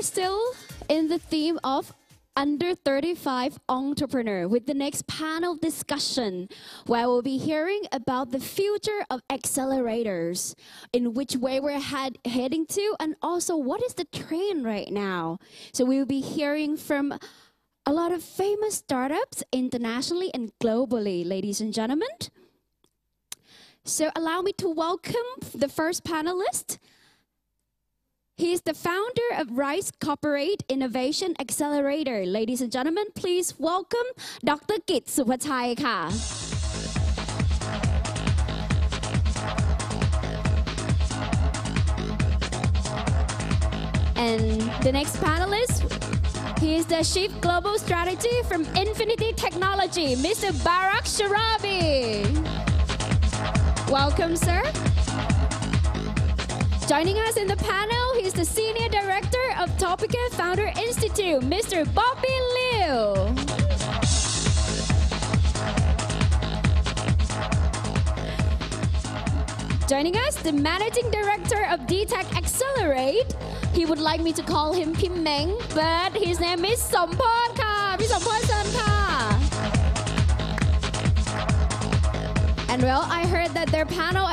are still in the theme of under 35 entrepreneur with the next panel discussion where we'll be hearing about the future of accelerators, in which way we're heading to, and also what is the trend right now. So we'll be hearing from a lot of famous startups internationally and globally, ladies and gentlemen. So allow me to welcome the first panelist. He is the founder of Rice Corporate Innovation Accelerator. Ladies and gentlemen, please welcome Dr. Kit Supachai ค่ะ And the next panelist, he is the Chief Global Strategy from Infinity Technology, Mr. Barak Sharabi. Welcome, sir. Joining us in the panel, he's the Senior Director of Topica Founder Institute, Mr. Bobby Liu. Joining us, the Managing Director of DTech Accelerate. He would like me to call him Pim Meng, but his name is Sompon ค่ะ พี่สมพร เชิญค่ะ And well, I heard that their panel,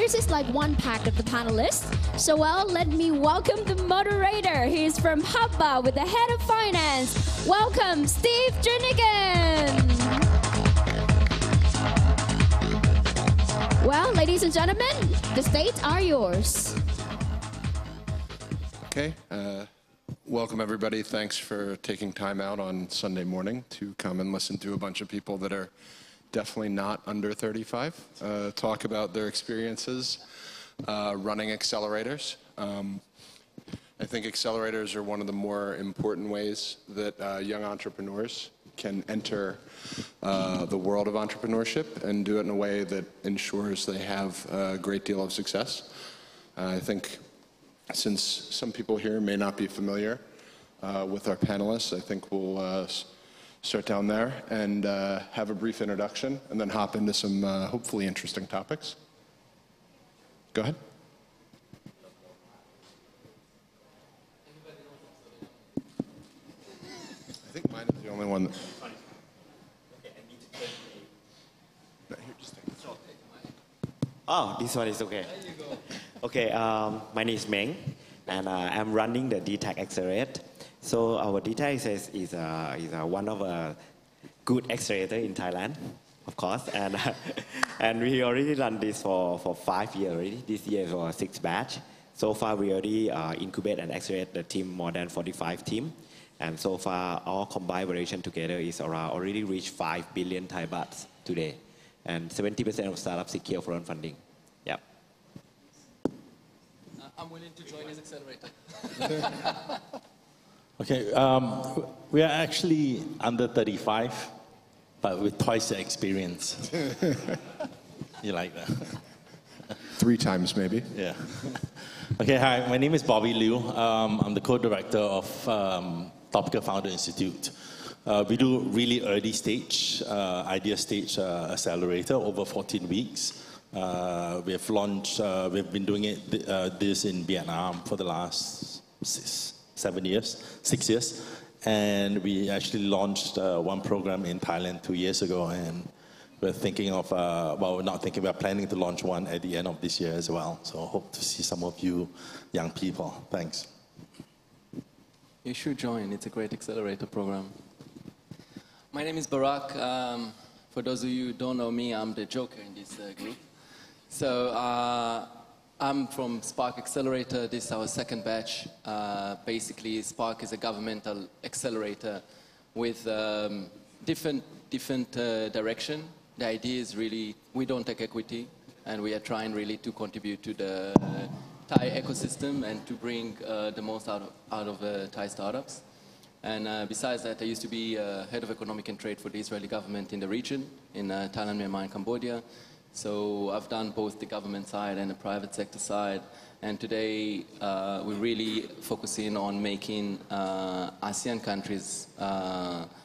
this is like one pack of the panelists. So well, let me welcome the moderator. He's from Hubba with the head of finance. Welcome, Steve Jernigan. Well, ladies and gentlemen, the stage are yours. Okay, welcome everybody. Thanks for taking time out on Sunday morning to come and listen to a bunch of people that are definitely not under 35, talk about their experiences running accelerators. I think accelerators are one of the more important ways that young entrepreneurs can enter the world of entrepreneurship and do it in a way that ensures they have a great deal of success. I think since some people here may not be familiar with our panelists, I think we'll start down there and have a brief introduction and then hop into some hopefully interesting topics. Go ahead. I think mine is the only one that... No, here, just take this. Oh, this one is okay. Okay, my name is Meng, and I'm running the DTech Accelerator. So our DTech is one of a good accelerator in Thailand, of course, and and we already run this for 5 years already. This year for 6 batch. So far we already incubate and accelerate the team more than 45 team, and so far all combined valuation together is around already reached 5 billion Thai bahts today, and 70% of startups secure foreign funding. Yep. I'm willing to join his accelerator. Okay, we are actually under 35, but with twice the experience. You like that? 3 times maybe. Yeah. Okay, hi, my name is Bobby Liu. I'm the co-director of Topica Founder Institute. We do really early stage, idea stage accelerator over 14 weeks. We have launched, we've been doing this in Vietnam for the last 6 years, and we actually launched one program in Thailand 2 years ago, and we're thinking of, well, we're not thinking, we're planning to launch one at the end of this year as well. So hope to see some of you young people. Thanks. You should join. It's a great accelerator program. My name is Barak. For those of you who don't know me, I'm the joker in this group. So I'm from Spark Accelerator. This is our second batch. Basically, Spark is a governmental accelerator with different direction. The idea is really, we don't take equity, and we are trying really to contribute to the Thai ecosystem and to bring the most out of Thai startups. And besides that, I used to be head of economic and trade for the Israeli government in the region, in Thailand, Myanmar, and Cambodia. So I've done both the government side and the private sector side. And today we're really focusing on making ASEAN countries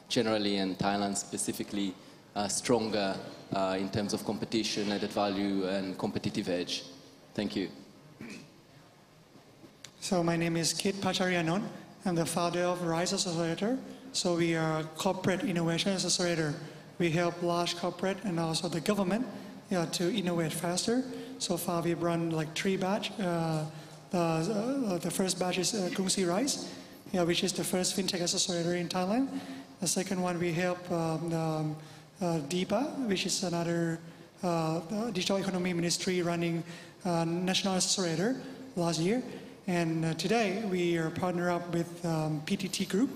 generally and Thailand specifically stronger in terms of competition, added value, and competitive edge. Thank you. So my name is Kit Pacharianon. I'm the founder of Rise Accelerator. So we are a corporate innovation accelerator. We help large corporate and also the government to innovate faster. So far we've run like 3 batch. The first batch is Krungsi Rise, which is the first fintech accelerator in Thailand. The second one we help DIPA, which is another digital economy ministry running national accelerator last year. And today we are partnered up with PTT Group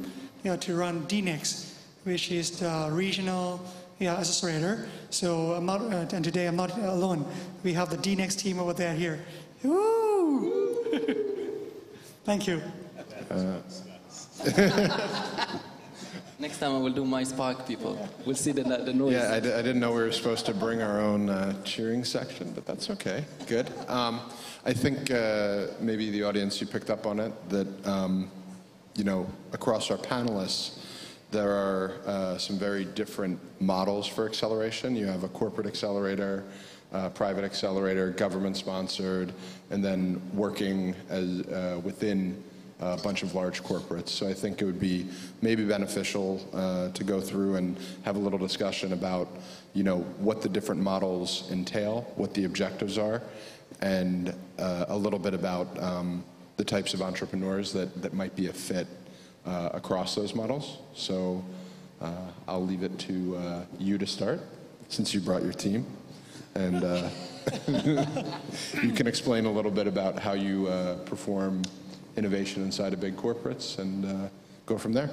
to run DNext, which is the regional accelerator. So I'm not, and today I'm not alone. We have the DNext team over there here. Woo! Thank you. Next time I will do my Spark people. We'll see the noise. Yeah, I didn't know we were supposed to bring our own cheering section, but that's okay. Good. I think maybe the audience, you picked up on it, that, across our panelists, there are some very different models for acceleration. You have a corporate accelerator, private accelerator, government-sponsored, and then working as within a bunch of large corporates. So I think it would be maybe beneficial to go through and have a little discussion about, what the different models entail, what the objectives are, and a little bit about the types of entrepreneurs that might be a fit across those models. So I'll leave it to you to start, since you brought your team. And you can explain a little bit about how you perform innovation inside of big corporates and go from there.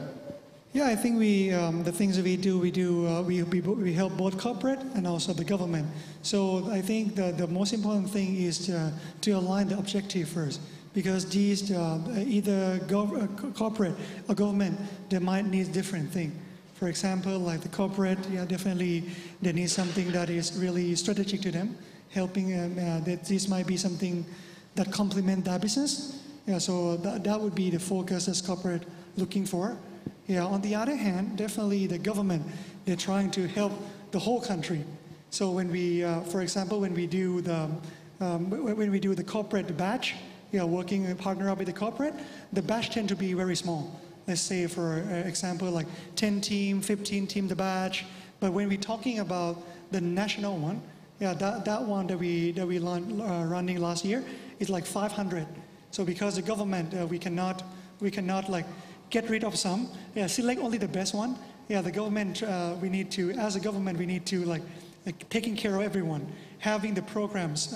Yeah, I think the things that we help both corporate and also the government. So I think the most important thing is to align the objective first, because these either corporate or government, they might need different things. For example, like the corporate, definitely they need something that is really strategic to them, helping that this might be something that complement their business. So that would be the focus as corporate looking for. On the other hand, definitely the government, they're trying to help the whole country. So when we, for example, when we do the corporate batch, working partner up with the corporate, the batch tend to be very small. Let's say, for example, like 10 team, 15 team the batch. But when we're talking about the national one, that one that we running last year is like 500. So because the government, we cannot like get rid of some, select only the best one. The government, we need to, as a government, we need to like taking care of everyone, having the programs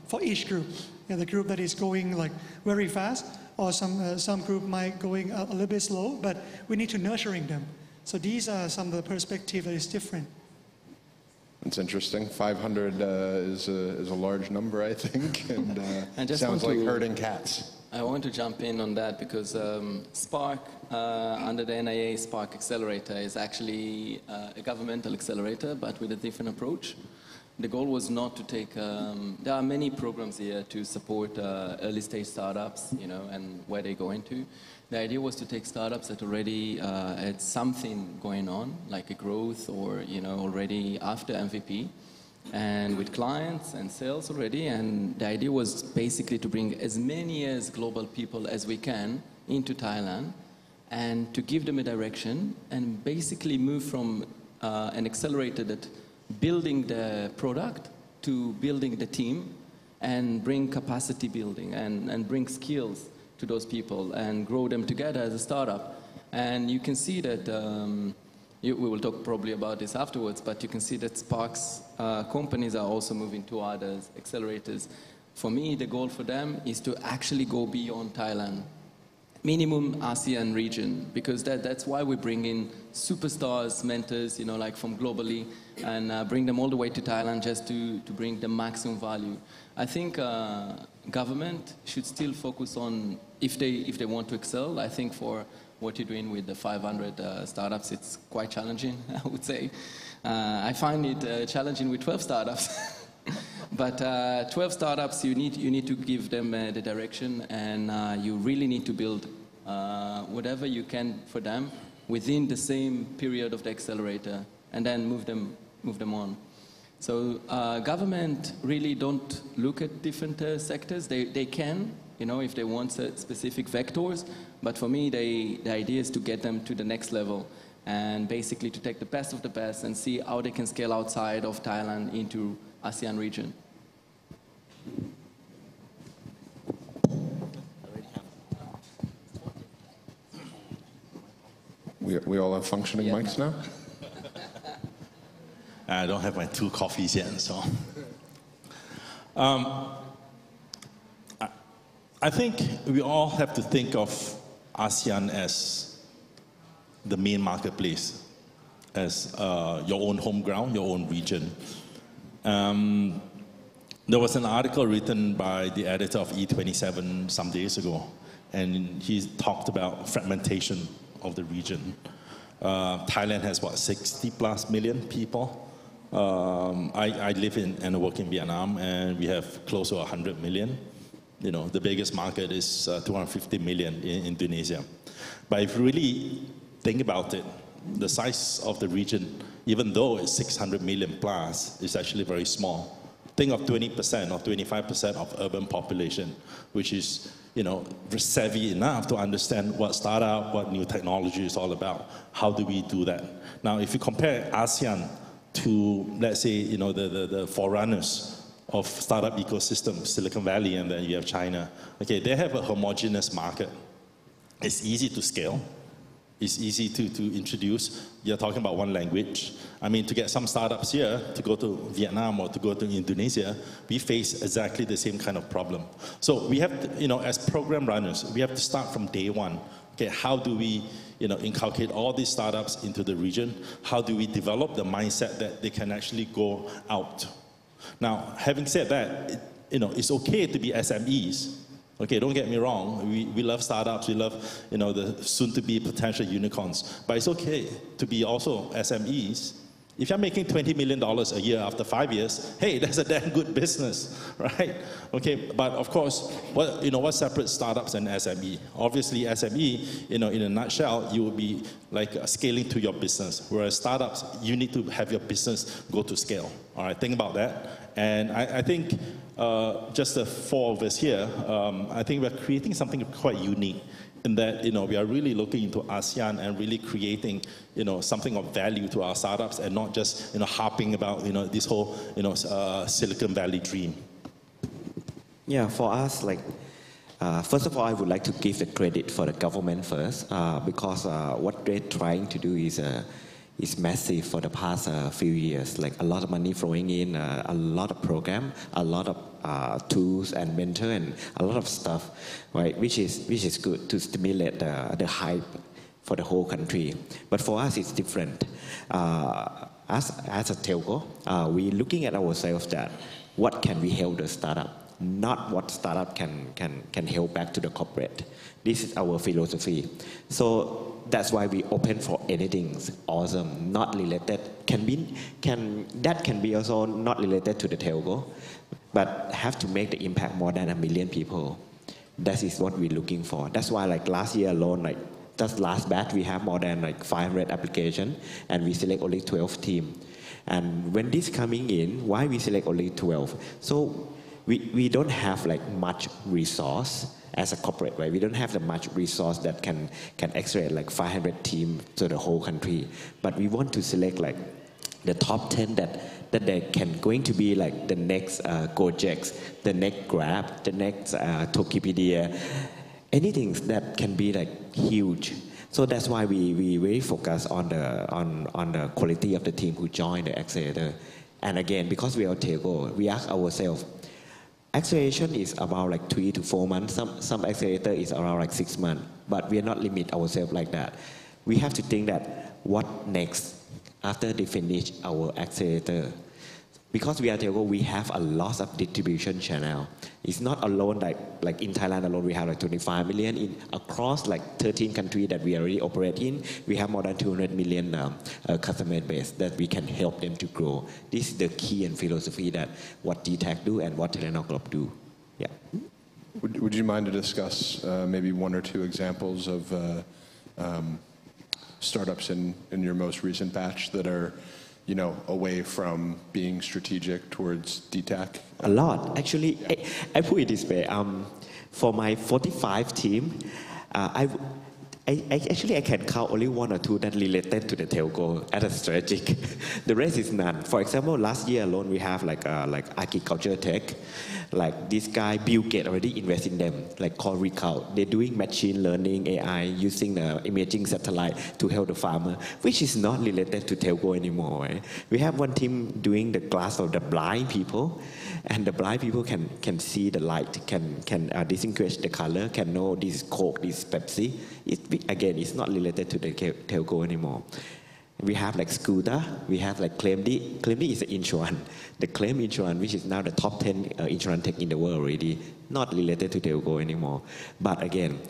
for each group. The group that is going like very fast, or some group might going a little bit slow, but we need to nurturing them. So these are some of the perspective that is different. It's interesting. 500 is a large number, I think, and sounds like herding cats. I want to jump in on that because Spark, under the NIA Spark Accelerator, is actually a governmental accelerator, but with a different approach. The goal was not to take, there are many programs here to support early stage startups, and where they go into. The idea was to take startups that already had something going on, like a growth or, already after MVP, and with clients and sales already. And the idea was basically to bring as many as global people as we can into Thailand and to give them a direction and basically move from an accelerator that building the product to building the team and bring capacity building and bring skills to those people and grow them together as a startup. And you can see that, we will talk probably about this afterwards, but you can see that Spark's companies are also moving to other accelerators. For me, the goal for them is to actually go beyond Thailand. Minimum ASEAN region, because that's why we bring in superstars, mentors, like from globally, and bring them all the way to Thailand just to bring the maximum value. I think government should still focus on, if they want to excel, I think for what you're doing with the 500 startups, it's quite challenging, I would say. I find it challenging with 12 startups. But 12 startups, you need to give them the direction, and you really need to build whatever you can for them within the same period of the accelerator, and then move them on. So government really don't look at different sectors. They can if they want specific vectors. But for me, the idea is to get them to the next level and basically to take the best of the best and see how they can scale outside of Thailand into ASEAN region. We all have functioning mics now? I don't have my 2 coffees yet, so. I think we all have to think of ASEAN as the main marketplace, as your own home ground, your own region. There was an article written by the editor of E27 some days ago, and he talked about fragmentation of the region. Thailand has, 60 plus million people? I live in and work in Vietnam, and we have close to 100 million. The biggest market is 250 million in Indonesia. But if you really think about it, the size of the region, even though it's 600 million plus, is actually very small. Think of 20% or 25% of urban population, which is, savvy enough to understand what startup, what new technology is all about. How do we do that? Now, if you compare ASEAN to, let's say, the forerunners of startup ecosystem, Silicon Valley, and then you have China. Okay, they have a homogeneous market. It's easy to scale. It's easy to introduce. You're talking about one language. I mean, to get some startups here to go to Vietnam or to go to Indonesia, we face exactly the same kind of problem. So we have to, as program runners, we have to start from day one. Okay, how do we, inculcate all these startups into the region? How do we develop the mindset that they can actually go out? Now, having said that, it's okay to be SMEs. Okay, don't get me wrong. We love startups. We love, the soon-to-be potential unicorns. But it's okay to be also SMEs. If you're making $20 million a year after 5 years, hey, that's a damn good business, right? Okay, but of course, what separates startups and SME? Obviously, SME, in a nutshell, you will be like scaling to your business. Whereas startups, you need to have your business go to scale. All right, think about that. And I think just the 4 of us here, I think we're creating something quite unique in that, we are really looking into ASEAN and really creating, something of value to our startups and not just, harping about, this whole, Silicon Valley dream. Yeah, for us, first of all, I would like to give the credit for the government first, because what they're trying to do is massive for the past few years. Like a lot of money flowing in, a lot of program, a lot of tools and mentor and a lot of stuff, right? Which is good to stimulate the hype for the whole country. But for us, it's different. As a telco, we're looking at ourselves that what can we help the startup, not what startup can help back to the corporate. This is our philosophy. So that's why we open for anything awesome, not related. That can be also not related to the telco, but have to make the impact more than 1 million people. That is what we're looking for. That's why last year alone, just last batch, we have more than 500 applications, and we select only 12 teams. And when this coming in, why we select only 12? So we don't have much resource as a corporate, right? We don't have the much resource that can accelerate 500 teams to the whole country. But we want to select the top 10 that they can going to be the next Gojek, the next Grab, the next Tokopedia, anything that can be huge. So that's why we very focus on the quality of the team who join the Accelerator. And again, because we are telco, we ask ourselves, acceleration is about 3 to 4 months. Some accelerator is around 6 months. But we are not limit ourselves like that. We have to think that what next after they finish our accelerator. Because we are telco, we have a lot of distribution channel. It's not alone like in Thailand alone, we have 25 million across 13 countries that we already operate in. We have more than 200 million customer base that we can help them to grow. This is the key and philosophy that what DTAC do and what Telenor Group do. Yeah. Would you mind to discuss maybe 1 or 2 examples of startups in your most recent batch that are away from being strategic towards DTAC? A lot. Actually, I put it this way. For my 45 team, I can count only one or two that related to the telco as a strategic. The rest is none. For example, last year alone we have like agriculture tech. Like this guy, Bill Gates already invest in them, like called Recount. They're doing machine learning, AI, using the imaging satellite to help the farmer, which is not related to telco anymore. Right? We have one team doing the glass of the blind people, and the blind people can see the light, can distinguish the color, can know this is Coke, this is Pepsi. It's not related to the telco anymore. We have like Scooter, we have like Claimly. Claimly is the insurance. The claim insurance, which is now the top 10 insurance tech in the world already, not related to telco anymore. But again,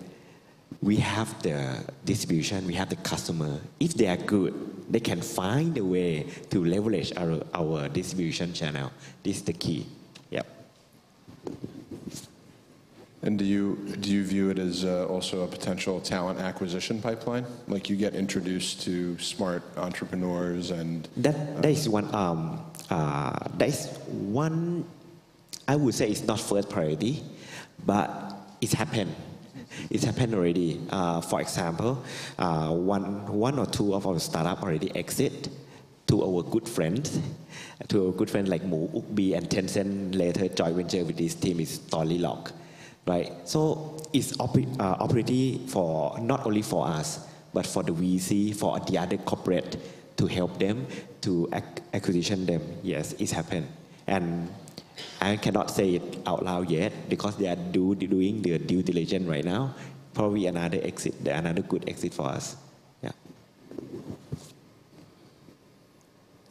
we have the distribution, we have the customer. If they are good, they can find a way to leverage our distribution channel. This is the key. Yep. And do you view it as also a potential talent acquisition pipeline? Like you get introduced to smart entrepreneurs and that is one. That is one. I would say it's not first priority, but it's happened. It's happened already. For example, one or two of our startup already exit to our good friends. To our good friends like Mu, Ukbi, and Tencent later joint venture with this team is Storylock. Right, so it's opportunity for not only for us, but for the VC, for the other corporate to help them to acquisition them. Yes, it's happened, and I cannot say it out loud yet because they are doing the due diligence right now. Probably another exit, another good exit for us. Yeah.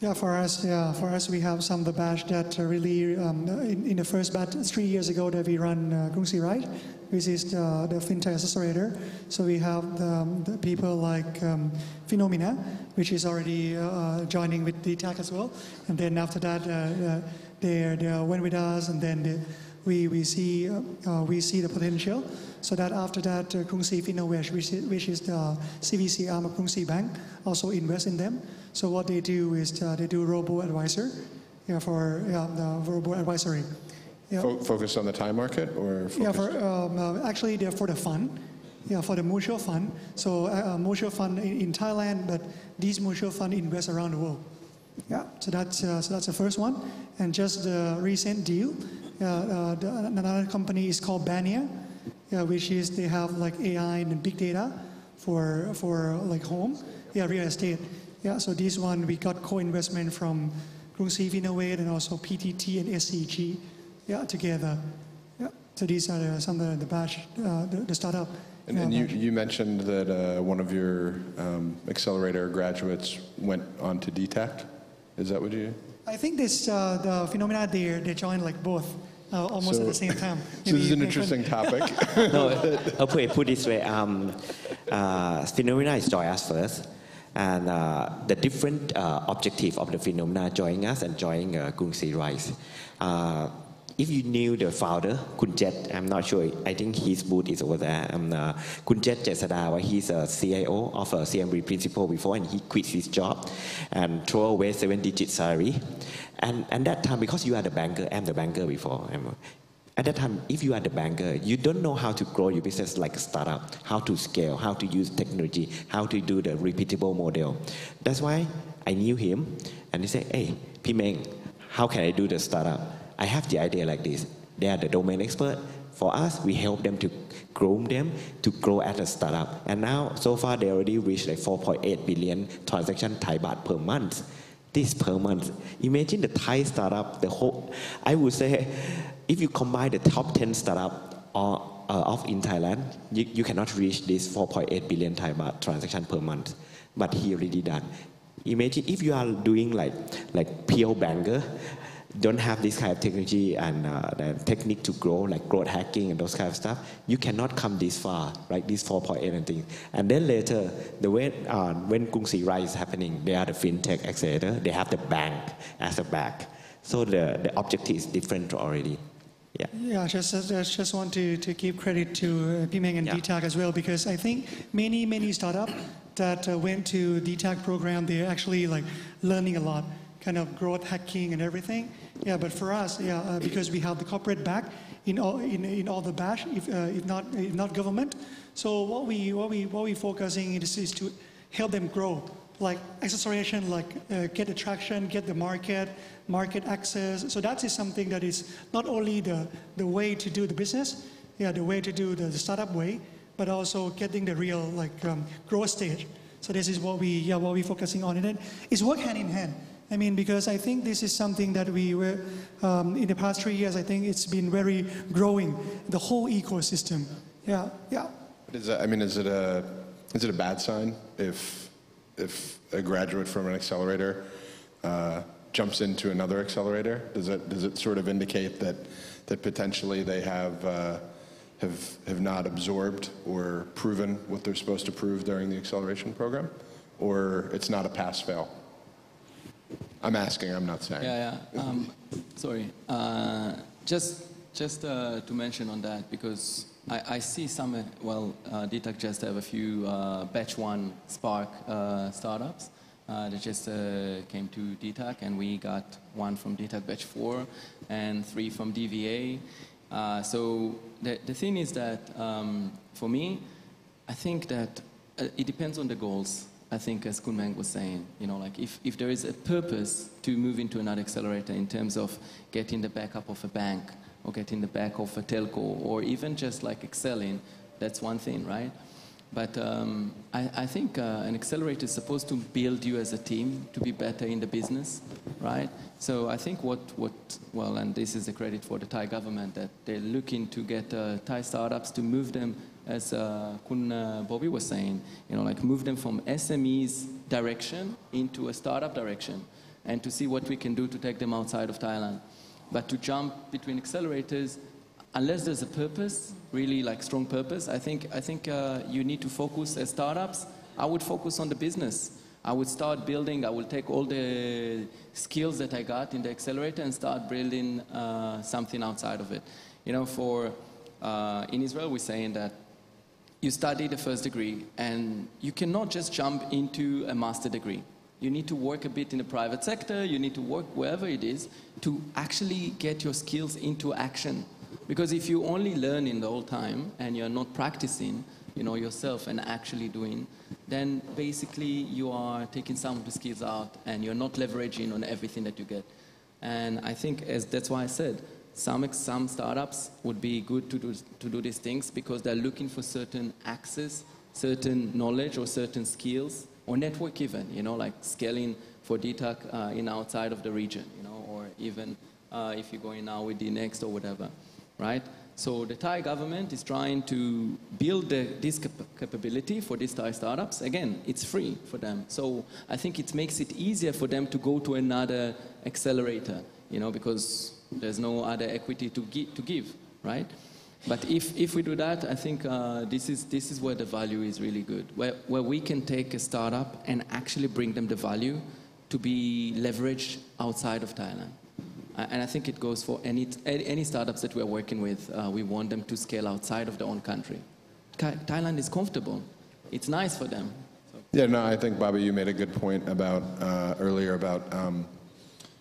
Yeah, for us, we have some of the batch that really, in the first batch 3 years ago that we run Krungsi Right, which is the FinTech Accelerator. So we have the people like Phenomena, which is already joining with DTAC as well. And then after that, they went with us, and then we see the potential. So that after that, Krungsi Finovation, which is the CVC arm of Krungsi Bank, also invest in them. So what they do is they do robo-advisor, for the robo-advisory. Yeah. Focus on the Thai market, or actually they're for the fund, for the mutual fund. So mutual fund in Thailand, but these mutual fund invest around the world. Yeah, so that's the first one. And just the recent deal, another company is called Bania, which is they have like AI and big data for like home, real estate. Yeah, so this one we got co-investment from Krungsi Innovate and also PTT and SCG, together. Yeah, so these are some of the batch, the startup. And you mentioned that one of your accelerator graduates went on to DTAC. Is that what you? I think this the Phenomena they joined like both. Almost at the same time. So this is an interesting topic. No, I'll put it this way. Phenomena is join us first. And the different objective of the Phenomena joining us and joining Krungsi Rise. If you knew the founder, Kunjet, I'm not sure, I think his booth is over there. Kunjet Jesadawa, he's a CIO of a CMB principal before, and he quit his job and threw away 7-digit salary. And that time, because you are the banker, I'm the banker before. At that time, if you are the banker, you don't know how to grow your business like a startup, how to scale, how to use technology, how to do the repeatable model. That's why I knew him, and he said, hey, Pimeng, how can I do the startup? I have the idea like this. They are the domain expert. For us, we help them to groom them to grow as a startup. And now, so far, they already reached like 4.8 billion transaction Thai baht per month. This per month. Imagine the Thai startup, the whole, I would say, if you combine the top 10 startup in Thailand, you cannot reach this 4.8 billion Thai baht transaction per month. But he already done. Imagine if you are doing like pure banker, don't have this kind of technology and the technique to grow, like growth hacking and those kind of stuff, you cannot come this far, right? This 4.8 and things. And then later, when Krungsi Rise is happening, they are the fintech accelerator, they have the bank as a back. So the objective is different already. Yeah, just want to give credit to Pimeng and DTAC as well, because I think many startups that went to DTAC program, they're actually like learning a lot, kind of growth hacking and everything. Yeah, but for us, because we have the corporate back, in all the batch, if not government. So what we focusing is to help them grow, like acceleration, like get the traction, get the market access. So that is something that is not only the way to do the business, the way to do the startup way, but also getting the real like growth stage. So this is what we focusing on, and it's work hand in hand. I mean, because I think this is something that we were in the past 3 years. I think it's been very growing, the whole ecosystem. Yeah. Is it a bad sign if a graduate from an accelerator jumps into another accelerator? Does it sort of indicate that potentially they have not absorbed or proven what they're supposed to prove during the acceleration program, or it's not a pass-fail? I'm asking, I'm not saying. Sorry. Just to mention on that, because I see some, DTAC just have a few batch 1 Spark startups that just came to DTAC, and we got 1 from DTAC batch 4 and 3 from DVA. So the thing is that for me, I think that it depends on the goals. I think as Kun Meng was saying, like if there is a purpose to move into another accelerator in terms of getting the backup of a bank or getting the back of a telco or even just like excelling, that's one thing, right? But I think an accelerator is supposed to build you as a team to be better in the business, right? So I think and this is a credit for the Thai government, that they're looking to get Thai startups to move them, as Kun Bobby was saying, like move them from SMEs direction into a startup direction, and to see what we can do to take them outside of Thailand. But to jump between accelerators, unless there's a purpose, really like strong purpose, I think you need to focus as startups. I would focus on the business. I would start building. I will take all the skills that I got in the accelerator and start building something outside of it. In Israel, we're saying that you study the first degree, and you cannot just jump into a master degree. You need to work a bit in the private sector. You need to work wherever it is to actually get your skills into action. Because if you only learn in the whole time and you're not practicing, yourself and actually doing, then basically you are taking some of the skills out and you're not leveraging on everything that you get. And I think that's why I said some startups would be good to do these things, because they're looking for certain access, certain knowledge or certain skills or network even, like scaling for DTAC in outside of the region, or even if you're going now with the next or whatever, right? So the Thai government is trying to build this capability for these Thai startups. Again, it's free for them. So I think it makes it easier for them to go to another accelerator, because there's no other equity to give, right? But if we do that, I think this is where the value is really good, where we can take a startup and actually bring them the value to be leveraged outside of Thailand. And I think it goes for any startups that we're working with. We want them to scale outside of their own country. Thailand is comfortable. It's nice for them. Yeah, no, I think, Bobby, you made a good point about earlier about,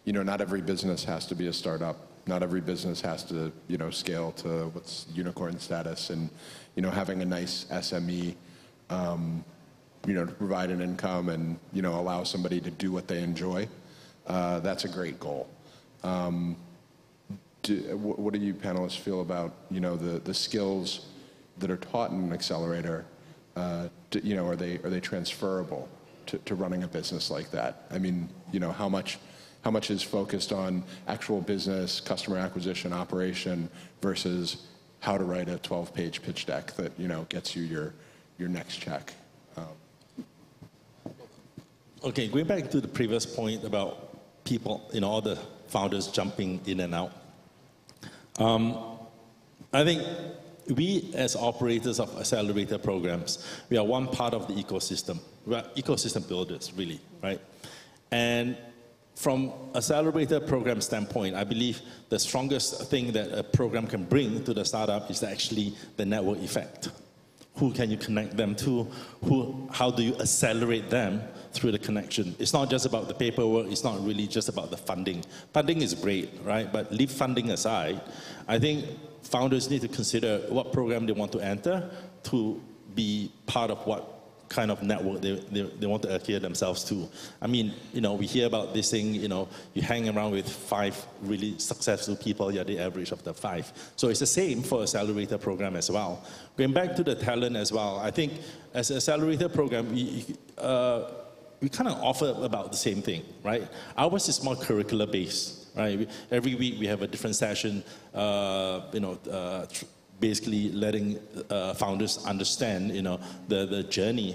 not every business has to be a startup. Not every business has to, scale to what's unicorn status, and, having a nice SME, to provide an income and, allow somebody to do what they enjoy. That's a great goal. What do you panelists feel about, the skills that are taught in an accelerator? Are they transferable to running a business like that? I mean, how much is focused on actual business, customer acquisition, operation, versus how to write a 12-page pitch deck that, gets you your next check? Okay, going back to the previous point about people, all the founders jumping in and out. I think we, as operators of accelerator programs, we are one part of the ecosystem. We are ecosystem builders, really, right? And from accelerator program standpoint, I believe the strongest thing that a program can bring to the startup is actually the network effect. Who can you connect them to? How do you accelerate them through the connection? It's not just about the paperwork. It's not really just about the funding. Funding is great, right? But leave funding aside. I think founders need to consider what program they want to enter to be part of what kind of network they want to adhere themselves to. I mean, we hear about this thing, you hang around with 5 really successful people, you're the average of the 5. So it's the same for Accelerator program as well. Going back to the talent as well, I think as an Accelerator program, we kind of offer about the same thing, right? Ours is more curricular based, right? Every week we have a different session, basically letting founders understand, the journey.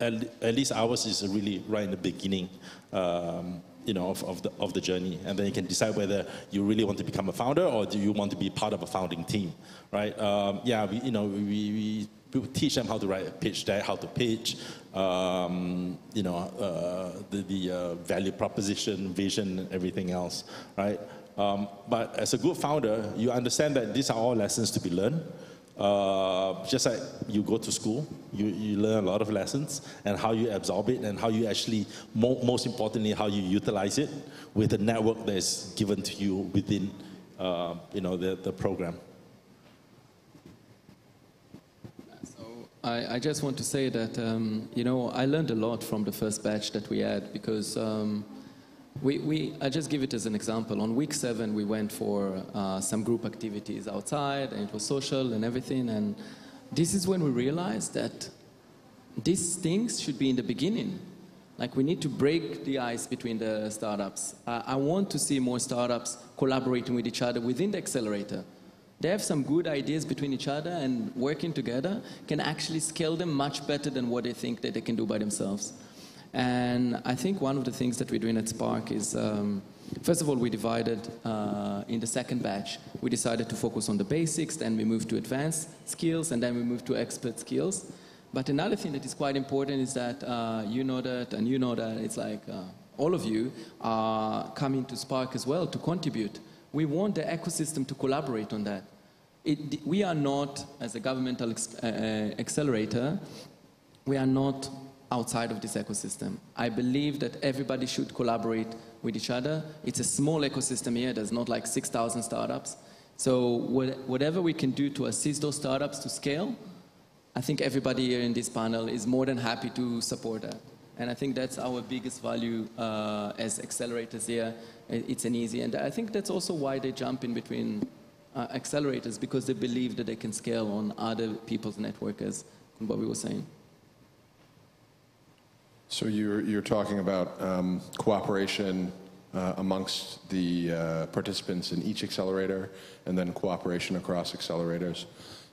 At least ours is really right in the beginning, of the journey, and then you can decide whether you really want to become a founder or do you want to be part of a founding team, right? We teach them how to write a pitch deck, how to pitch, the value proposition, vision, everything else, right? But as a good founder, you understand that these are all lessons to be learned. Just like you go to school, you learn a lot of lessons and how you absorb it and how you actually, most importantly, how you utilize it with the network that is given to you within, the program. So I just want to say that, I learned a lot from the first batch that we had because I just give it as an example. On week 7, we went for some group activities outside, and it was social and everything. And this is when we realized that these things should be in the beginning. Like, we need to break the ice between the startups. I want to see more startups collaborating with each other within the accelerator. They have some good ideas between each other, and working together can actually scale them much better than what they think that they can do by themselves. And I think one of the things that we're doing at Spark is, first of all, we divided in the second batch. We decided to focus on the basics, then we moved to advanced skills, and then we moved to expert skills. But another thing that is quite important is that you know that, and you know that, it's like all of you are coming to Spark as well to contribute. We want the ecosystem to collaborate on that. We are not, as a governmental accelerator, we are not outside of this ecosystem. I believe that everybody should collaborate with each other. It's a small ecosystem here. There's not like 6,000 startups. So whatever we can do to assist those startups to scale, I think everybody here in this panel is more than happy to support that. And I think that's our biggest value as accelerators here. It's an easy, and I think that's also why they jump in between accelerators, because they believe that they can scale on other people's network, as Bobby was saying. So you're talking about cooperation amongst the participants in each accelerator, and then cooperation across accelerators.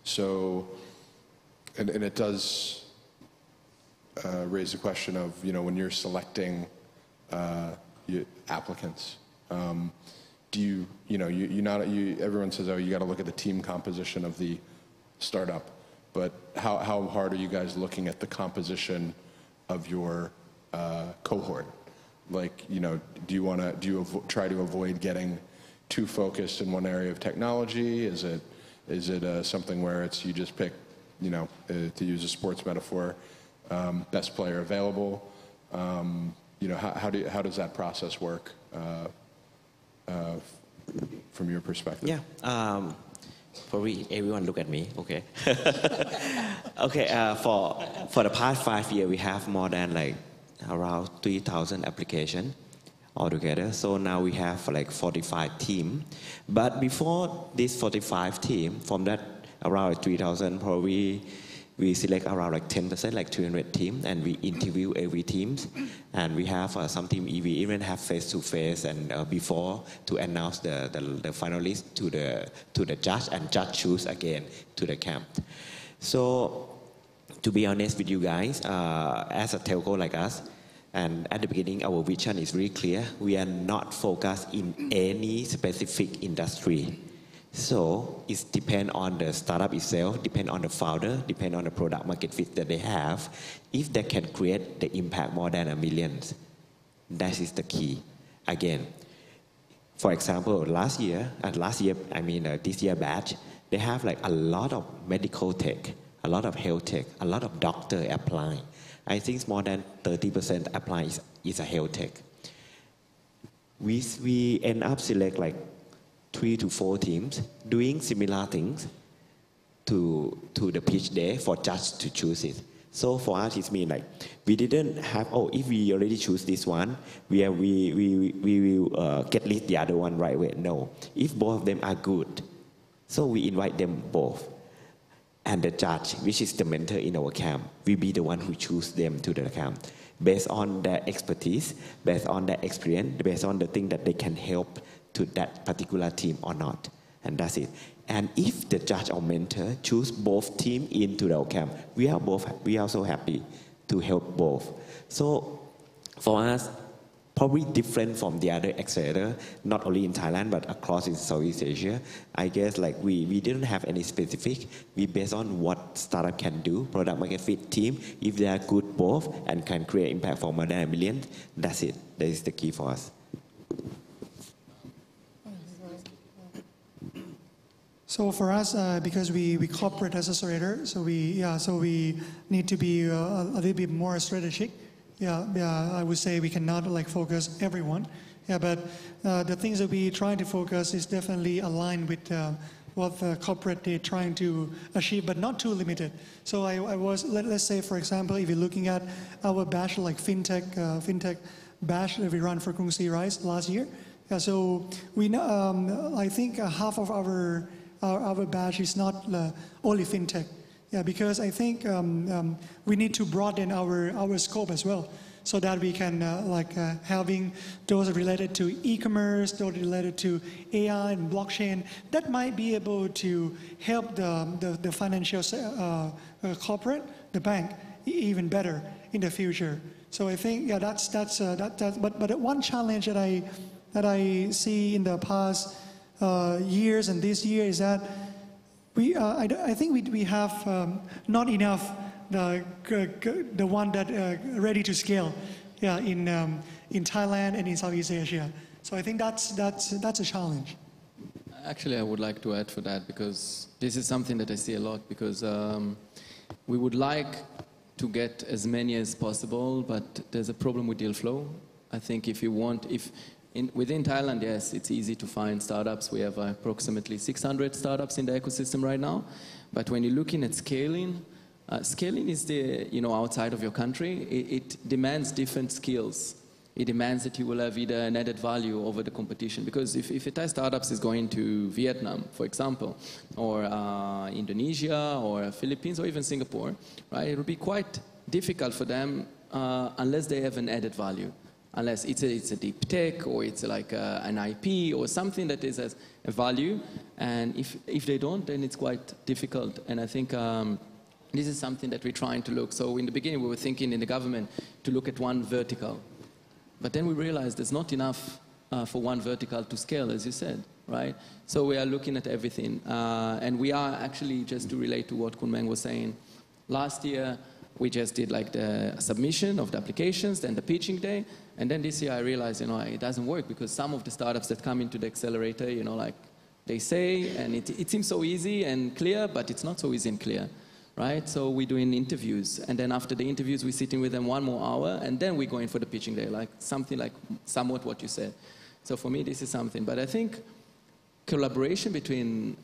So, and it does raise the question of, when you're selecting applicants, do you everyone says, oh, you got to look at the team composition of the startup, but how hard are you guys looking at the composition of your cohort? Like, do you try to avoid getting too focused in one area of technology? Is it something where it's you just pick, to use a sports metaphor, best player available? How does that process work from your perspective? Yeah. Probably everyone look at me, okay. Okay, for the past 5 years, we have more than around 3,000 applications altogether. So now we have 45 teams. But before this 45 team, from that around 3,000, probably we select around 10%, 200 teams, and we interview every team. And we have some team we even have face-to-face and before to announce the finalists to the judge, and judge choose again to the camp. So to be honest with you guys, as a telco like us, and at the beginning our vision is really clear. We are not focused in any specific industry. So it depends on the startup itself, depends on the founder, depends on the product market fit that they have. If they can create the impact more than $1 million, that is the key. Again, for example, this year batch, they have a lot of medical tech, a a lot of health tech, a lot of doctor apply. I think more than 30% apply is a health tech. We end up select like 3 to 4 teams doing similar things to the pitch day for judge to choose it. So for us, it means like we didn't have, if we already choose this one, we will get list the other one right away. No, if both of them are good, so we invite them both. And the judge, which is the mentor in our camp, will be the one who choose them to the camp based on their expertise, based on their experience, based on the thing that they can help to that particular team or not. And that's it. And if the judge or mentor choose both team into our camp, we are so happy to help both. So for us, probably different from the other accelerator, not only in Thailand but across in Southeast Asia. I guess like we didn't have any specific. We based on what startup can do, product market fit team. If they are good both and can create impact for more than 1 million, that's it. That is the key for us. So for us, because we corporate as accelerator, so we need to be a little bit more strategic. I would say we cannot like focus everyone. But the things that we try to focus is definitely aligned with what the corporate they're trying to achieve, but not too limited. So let's say for example, if you're looking at our batch like fintech batch that we run for Krung Si Rice last year. So we know I think half of our batch is not only fintech. Because I think we need to broaden our scope as well, so that we can having those related to e-commerce, those related to AI and blockchain, that might be able to help the financial corporate, the bank, even better in the future. So I think but one challenge that I see in the past years and this year is that I think we have not enough the one that ready to scale, in Thailand and in Southeast Asia. So I think that's a challenge. Actually, I would like to add for that, because this is something that I see a lot, because we would like to get as many as possible, but there's a problem with deal flow. I think within Thailand, yes, it's easy to find startups. We have approximately 600 startups in the ecosystem right now. But when you're looking at scaling, scaling is outside of your country. It demands different skills. It demands that you will have either an added value over the competition. Because if a Thai startup is going to Vietnam, for example, or Indonesia, or Philippines, or even Singapore, right, it will be quite difficult for them unless they have an added value. Unless it's a deep tech, or it's like an IP or something that is as a value. And if they don't, then it's quite difficult. And I think this is something that we're trying to look. So in the beginning, we were thinking in the government to look at one vertical. But then we realized there's not enough for one vertical to scale, as you said, right? So we are looking at everything. And we are actually, just to relate to what Kun Meng was saying, last year, we just did like the submission of the applications, then the pitching day. And then this year I realized, it doesn't work, because some of the startups that come into the accelerator, they say, and it seems so easy and clear, but it's not so easy and clear, right? So we're doing interviews. And then after the interviews, we're sitting with them 1 more hour, and then we're going for the pitching day, like something like somewhat what you said. So for me, this is something. But I think collaboration between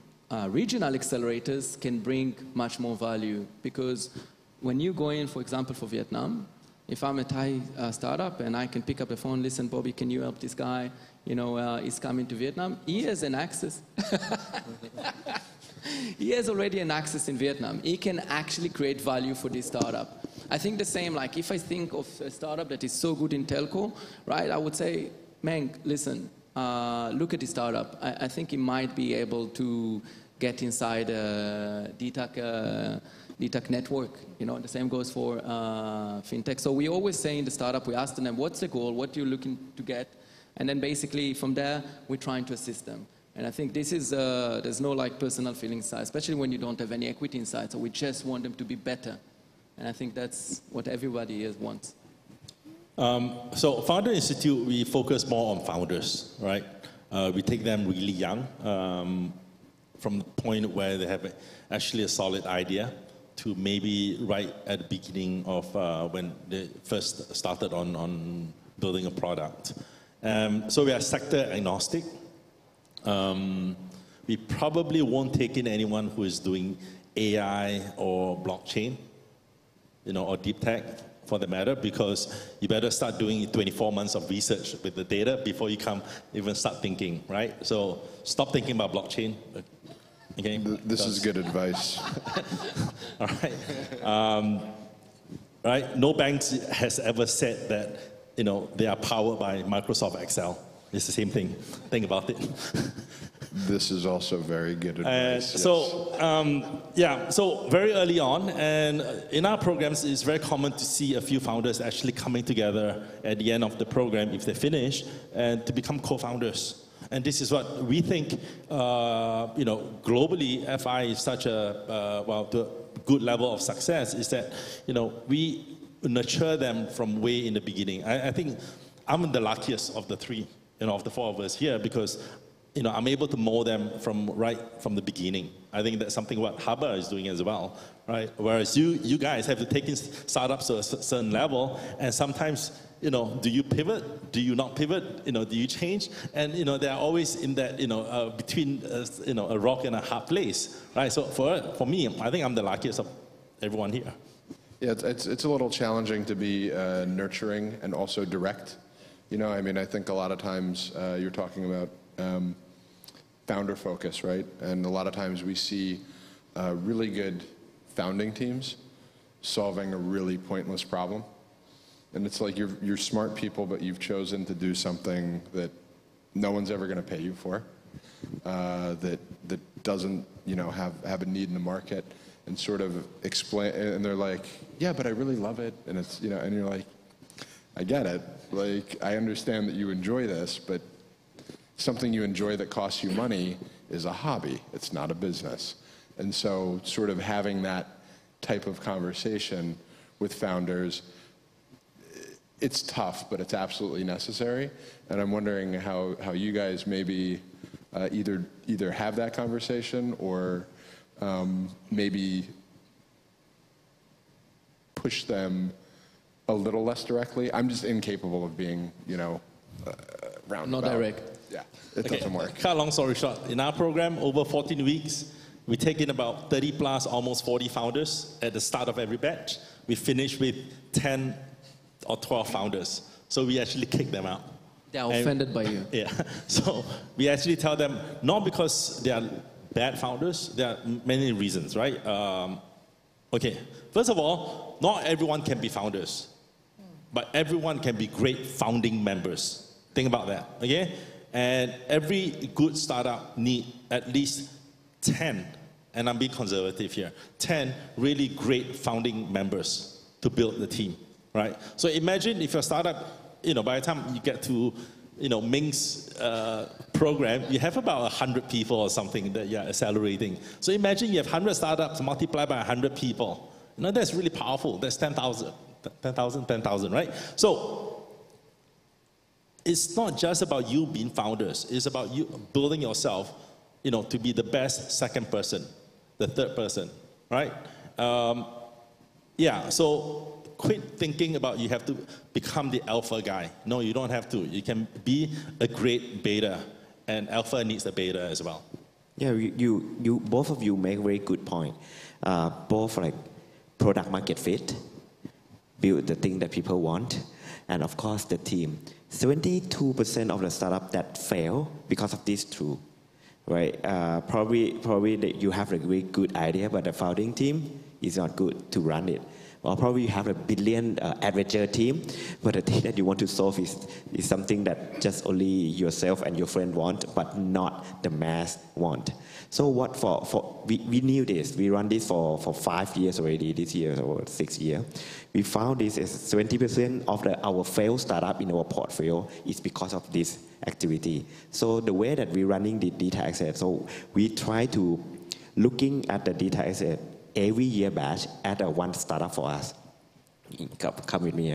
regional accelerators can bring much more value, because when you go in, for example, for Vietnam, if I'm a Thai startup and I can pick up the phone, listen, Bobby, can you help this guy? He's coming to Vietnam. He has an access. He has already an access in Vietnam. He can actually create value for this startup. I think the same, like if I think of a startup that is so good in telco, right, I would say, Meng, listen, look at this startup. I think he might be able to get inside DTAC network. The same goes for fintech. So we always say in the startup, we ask them, what's the goal? What are you looking to get? And then basically from there, we're trying to assist them. And I think this is, there's no like personal feeling inside, especially when you don't have any equity inside. So we just want them to be better. And I think that's what everybody wants. So Founder Institute, we focus more on founders, right? We take them really young, from the point where they have actually a solid idea, to maybe right at the beginning of when they first started on building a product. So we are sector agnostic. We probably won't take in anyone who is doing AI or blockchain, or deep tech for the matter, because you better start doing 24 months of research with the data before you even start thinking, right? So stop thinking about blockchain. Okay. This is good advice. All right. Right. No bank has ever said that they are powered by Microsoft Excel. It's the same thing. Think about it. This is also very good advice. So very early on, and in our programs, it's very common to see a few founders actually coming together at the end of the program, if they finish, and to become co-founders. And this is what we think, globally, FI is such a good level of success, is that, we nurture them from way in the beginning. I think I'm the luckiest of the three, of the four of us here, because I'm able to mold them right from the beginning. I think that's something what Haba is doing as well, right? Whereas you guys have to take in startups to a certain level, and sometimes, do you pivot? Do you not pivot? Do you change? And, they're always in that, between, a rock and a hard place, right? So for me, I think I'm the luckiest of everyone here. Yeah, it's a little challenging to be nurturing and also direct. I think a lot of times you're talking about founder focus, right? And a lot of times we see really good founding teams solving a really pointless problem. And it's like you're smart people, but you've chosen to do something that no one's ever going to pay you for, that doesn't, have a need in the market, and sort of explain. And they're like, yeah, but I really love it. And it's, and you're like, I get it. Like, I understand that you enjoy this, but something you enjoy that costs you money is a hobby. It's not a business. And so sort of having that type of conversation with founders, it's tough, but it's absolutely necessary. And I'm wondering how you guys maybe either have that conversation or maybe push them a little less directly. I'm just incapable of being, roundabout. Not direct. Yeah, it doesn't work. Cut a long story short, in our program, over 14 weeks, we take in about 30 plus, almost 40 founders at the start of every batch. We finish with 10 or 12 founders. So we actually kick them out. They are offended by you. Yeah. So we actually tell them, not because they are bad founders, there are many reasons, right? Okay, first of all, not everyone can be founders, but everyone can be great founding members. Think about that, okay? And every good startup need at least 10, and I'm being conservative here, 10 really great founding members to build the team, right? So imagine if your startup, by the time you get to, Ming's program, you have about 100 people or something that you're accelerating. So imagine you have 100 startups multiplied by 100 people. That's really powerful. That's 10,000, right? So it's not just about you being founders. It's about you building yourself, to be the best second person, the third person, right? So quit thinking about you have to become the alpha guy. No, you don't have to. You can be a great beta, and alpha needs a beta as well. Yeah, you both of you make a very good point. Both like product market fit, build the thing that people want, and of course the team. 72% of the startup that fail because of these two, right? Probably that you have a very good idea, but the founding team is not good to run it. Or probably you have a billion adventure team, but the thing that you want to solve is something that just only yourself and your friend want, but not the mass want. So what we knew this. We run this for 5 years already, this year or 6 years. We found this as 20% of our failed startup in our portfolio is because of this activity. So the way that we're running the data asset, so we try to looking at the data asset every year batch at one startup for us. Come with me,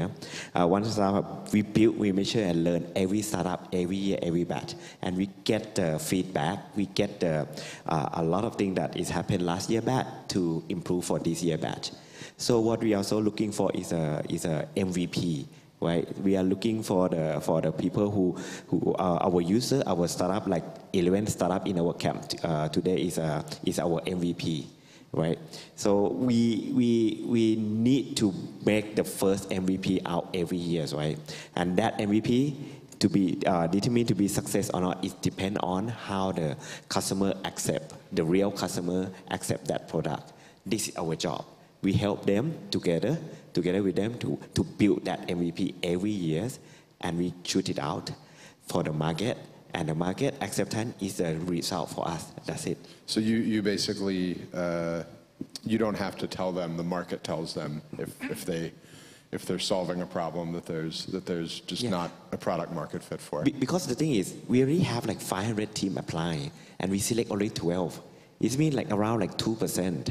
one startup we build, we measure and learn every startup, every year, every batch. And we get the feedback, we get a lot of things that is happened last year batch to improve for this year batch. So what we are also looking for is a MVP, right? We are looking for the people who are our user, our startup, like 11 startup in our camp today is our MVP. Right, so we need to make the first MVP out every year, right? And that MVP to be determined to be success or not, it depends on how the customer accept, the real customer accept that product. This is our job. We help them together with them to build that MVP every year, and we shoot it out for the market. And the market acceptance is the result for us. That's it. So you basically, you don't have to tell them, the market tells them if they're solving a problem that there's just not a product market fit for it. Because the thing is, we already have like 500 team apply, and we select only 12. It means like around like 2%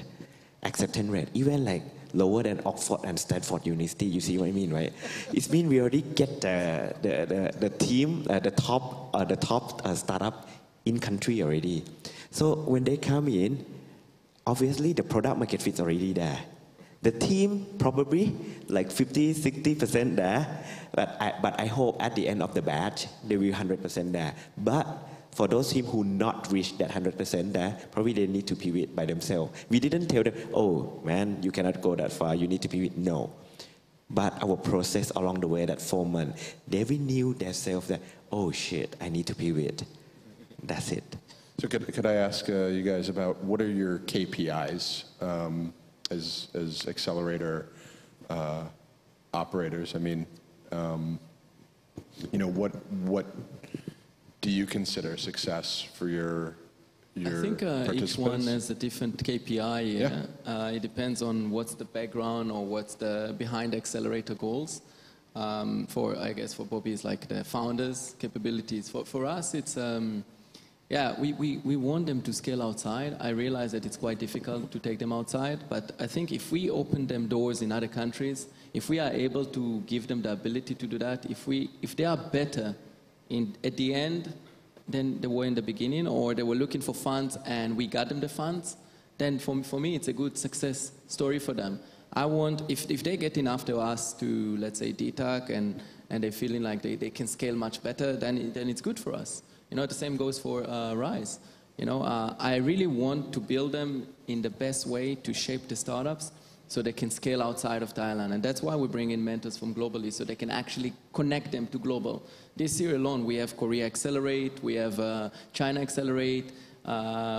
acceptance rate, even like lower than Oxford and Stanford University. You see what I mean, right? It means we already get the team, the top startup in country already. So when they come in, obviously the product market fit is already there. The team probably like 50-60% there, but I hope at the end of the batch they will 100% there. But for those teams who not reach that 100% there, probably they need to pivot by themselves. We didn't tell them, oh man, you cannot go that far, you need to pivot. No. But our process along the way, that 4 months, they knew themselves that, oh shit, I need to pivot. That's it. So could I ask you guys about what are your KPIs as Accelerator operators? I mean, what do you consider success for your I think each one has a different KPI. Yeah. It depends on what's the background or what's the behind Accelerator goals. I guess for Bobby, it's like the founders' capabilities. For us, it's we want them to scale outside. I realize that it's quite difficult to take them outside, but I think if we open them doors in other countries, if we are able to give them the ability to do that, if they are better at the end than they were in the beginning, or they were looking for funds and we got them the funds, then for me it's a good success story for them. I want, if they get in after us to, let's say, DTAC and they're feeling like they can scale much better, then it's good for us. The same goes for Rise. I really want to build them in the best way to shape the startups so they can scale outside of Thailand. And that's why we bring in mentors from globally, so they can actually connect them to global. This year alone, we have Korea Accelerate, we have China Accelerate,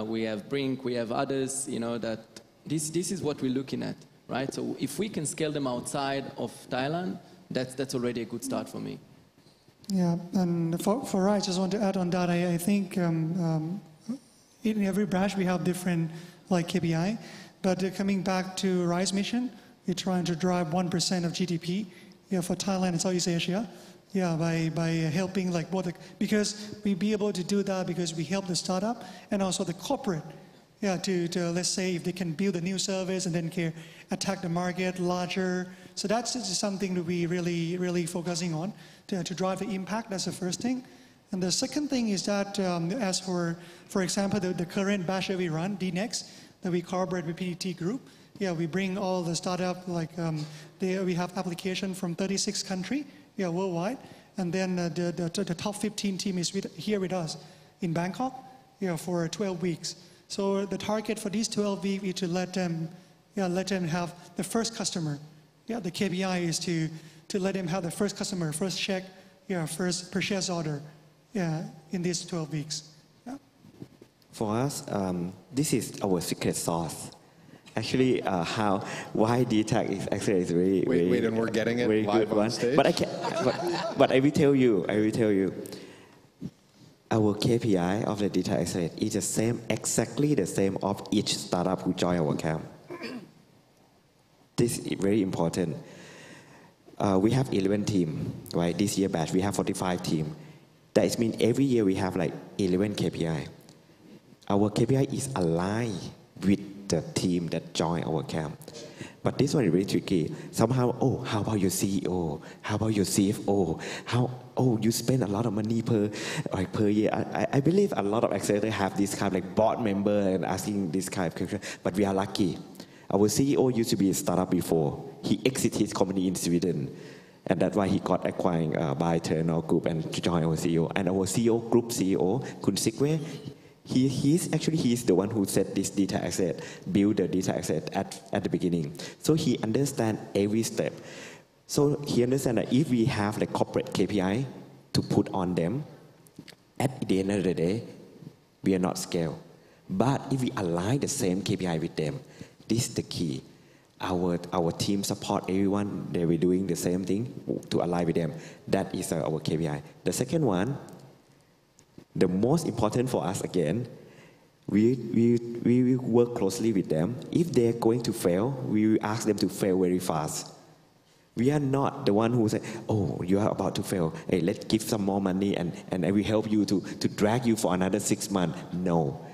we have Brink, we have others, that this is what we're looking at, right? So if we can scale them outside of Thailand, that's already a good start for me. Yeah, and for I just want to add on that, I think in every branch we have different KPI. But coming back to Rise mission, we're trying to drive 1% of GDP for Thailand and Southeast Asia. By helping because we be able to do that because we help the startup and also the corporate. To let's say if they can build a new service and then can attack the market larger. So that's just something that we really focusing on to drive the impact. That's the first thing. And the second thing is that as for example, the current batch that we run, DNext, that we cooperate with PTT Group. We bring all the startup we have application from 36 countries worldwide, and then the top 15 team is here with us in Bangkok for 12 weeks. So the target for these 12 weeks is to let them have the first customer. The KPI is to let them have the first customer, first check, first purchase order, in these 12 weeks. For us, this is our secret sauce. Actually, why DTAC is actually is very wait, and we're getting it very live good on one. stage. But I will tell you. Our KPI of the DTAC Accelerator is the same, exactly the same of each startup who join our camp. This is very important. We have 11 team, right? This year batch we have 45 team. That means every year we have like 11 KPI. Our KPI is aligned with the team that join our camp. But this one is really tricky. Somehow, oh, how about your CEO? How about your CFO? You spend a lot of money per year. I believe a lot of accelerators have this kind of like board member and asking this kind of question. But we are lucky. Our CEO used to be a startup before. He exited his company in Sweden. And that's why he got acquired by Eternal Group and joined our CEO. And our group CEO, Kun Sikwe, he's the one who set this data asset, build the data asset at the beginning. So he understands every step. So he understands that if we have the corporate KPI to put on them, at the end of the day, we are not scale. But if we align the same KPI with them, this is the key. Our team support everyone. They were doing the same thing to align with them. That is our KPI. The second one, the most important for us again, we work closely with them. If they're going to fail, we will ask them to fail very fast. We are not the one who say, oh, you are about to fail. Hey, let's give some more money and I will help you to drag you for another 6 months. No.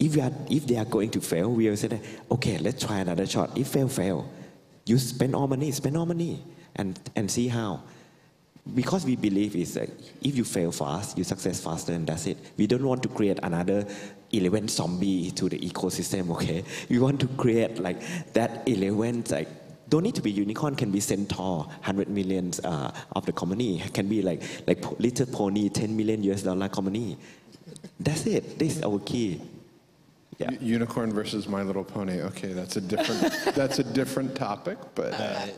If they are going to fail, we will say, okay, let's try another shot. If fail. You spend all money and see how. Because we believe is that if you fail fast, you success faster and that's it. We don't want to create another 11 zombie to the ecosystem, okay? We want to create like that 11, like, don't need to be unicorn, can be centaur, 100 million of the company. Can be like Little Pony, $10 million company. That's it. This is our key. Yeah. Unicorn versus My Little Pony. Okay, that's a different topic, but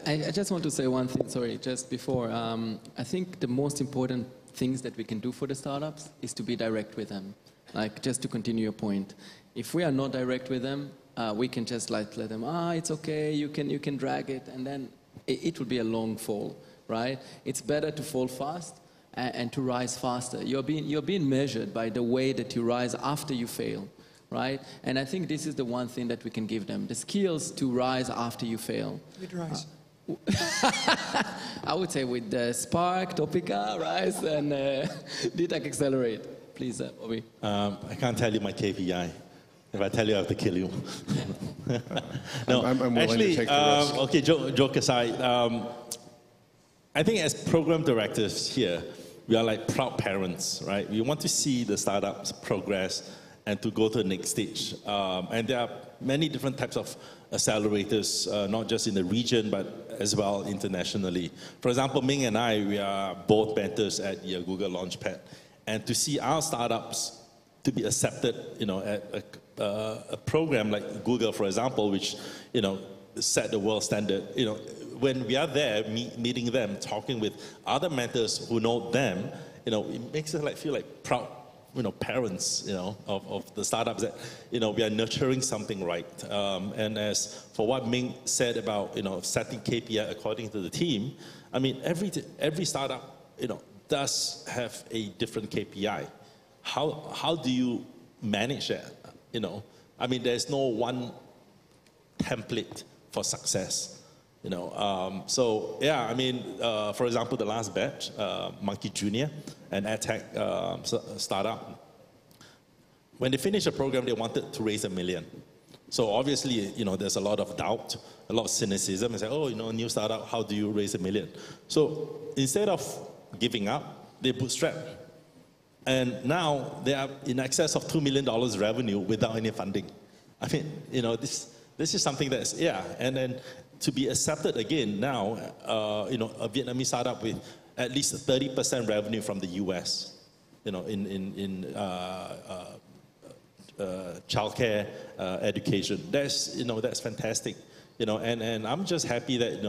I just want to say one thing. Sorry, just before. I think the most important things that we can do for the startups is to be direct with them. Like just to continue your point, if we are not direct with them, we can just like let them. It's okay. You can drag it, and then it will be a long fall, right? It's better to fall fast and to rise faster. You're being measured by the way that you rise after you fail. Right? And I think this is the one thing that we can give them, the skills to rise after you fail. With Rise. I would say with the Spark, Topica, Rise, and DTech Accelerate. Please, Bobby. I can't tell you my KPI. If I tell you, I have to kill you. No, I'm willing actually, to take the risk. Okay, joke aside, I think as program directors here, we are like proud parents, right? We want to see the startups progress and to go to the next stage. And there are many different types of accelerators, not just in the region, but as well internationally. For example, Ming and I, we are both mentors at Google Launchpad. And to see our startups to be accepted, at a program like Google, for example, which, set the world standard, when we are there, meeting them, talking with other mentors who know them, it makes us feel like proud parents, of the startups that, we are nurturing something right. And as for what Ming said about, setting KPI according to the team, I mean, every startup, does have a different KPI. How do you manage that? I mean, there's no one template for success. So yeah, I mean, for example, the last batch, Monkey Junior, an edtech startup, when they finished the program, they wanted to raise $1 million. So obviously, there's a lot of doubt, a lot of cynicism, and say, new startup, how do you raise $1 million? So instead of giving up, they bootstrap. And now they are in excess of $2 million revenue without any funding. I mean, this is something that's, and then to be accepted again now, a Vietnamese startup with at least 30% revenue from the US, in childcare, education. That's fantastic. And I'm just happy that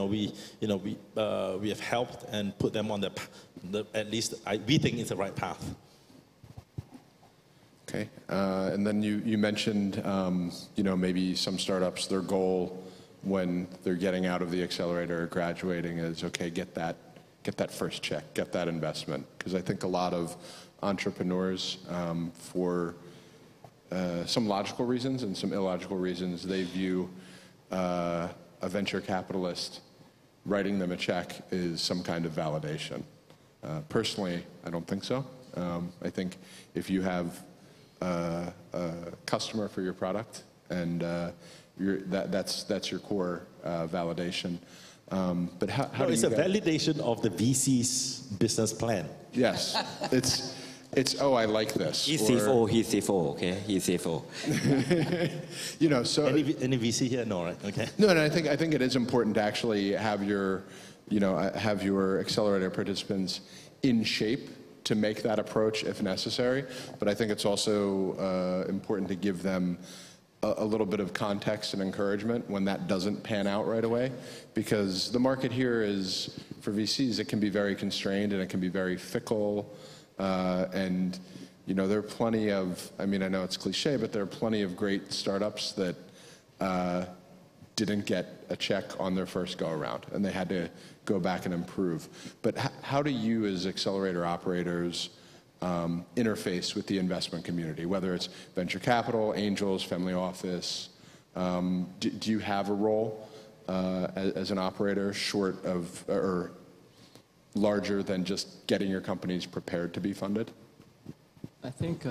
we have helped and put them on the at least we think it's the right path. Okay, and then you mentioned maybe some startups, their goal when they're getting out of the accelerator or graduating is, okay, get that first check, get that investment. Because I think a lot of entrepreneurs, for some logical reasons and some illogical reasons, they view a venture capitalist writing them a check is some kind of validation. Personally, I don't think so. I think if you have a customer for your product and that's your core validation. But how No, do it's you a guys- validation of the VC's business plan. Yes, it's oh, I like this. He's or- CFO, he's CFO, okay? He's CFO. You know, so Any VC here? No, right? Okay. no, and I think it is important to actually have your accelerator participants in shape to make that approach if necessary. But I think it's also important to give them a little bit of context and encouragement when that doesn't pan out right away, because the market here is, for VCs, it can be very constrained and it can be very fickle, and there are plenty of, I mean, I know it's cliche, but there are plenty of great startups that didn't get a check on their first go around, and they had to go back and improve. But how do you, as accelerator operators, interface with the investment community, whether it's venture capital, angels, family office? Do you have a role as an operator short of or larger than just getting your companies prepared to be funded? I think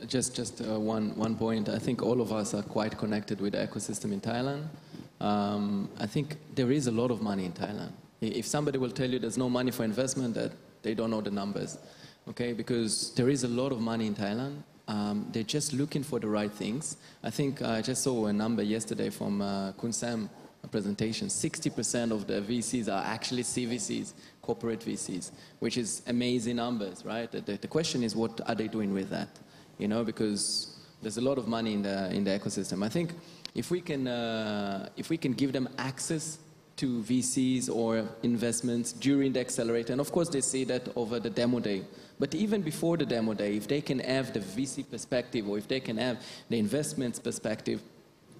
just one point. I think all of us are quite connected with the ecosystem in Thailand. I think there is a lot of money in Thailand. If somebody will tell you there's no money for investment, that they don't know the numbers, okay? Because there is a lot of money in Thailand. They're just looking for the right things. I think I just saw a number yesterday from Kun Sam presentation. 60% of the VCs are actually CVCs, corporate VCs, which is amazing numbers, right? The question is, what are they doing with that? Because there's a lot of money in the ecosystem. I think if we can give them access to VCs or investments during the accelerator, and of course they see that over the demo day, but even before the demo day, if they can have the VC perspective or if they can have the investments perspective,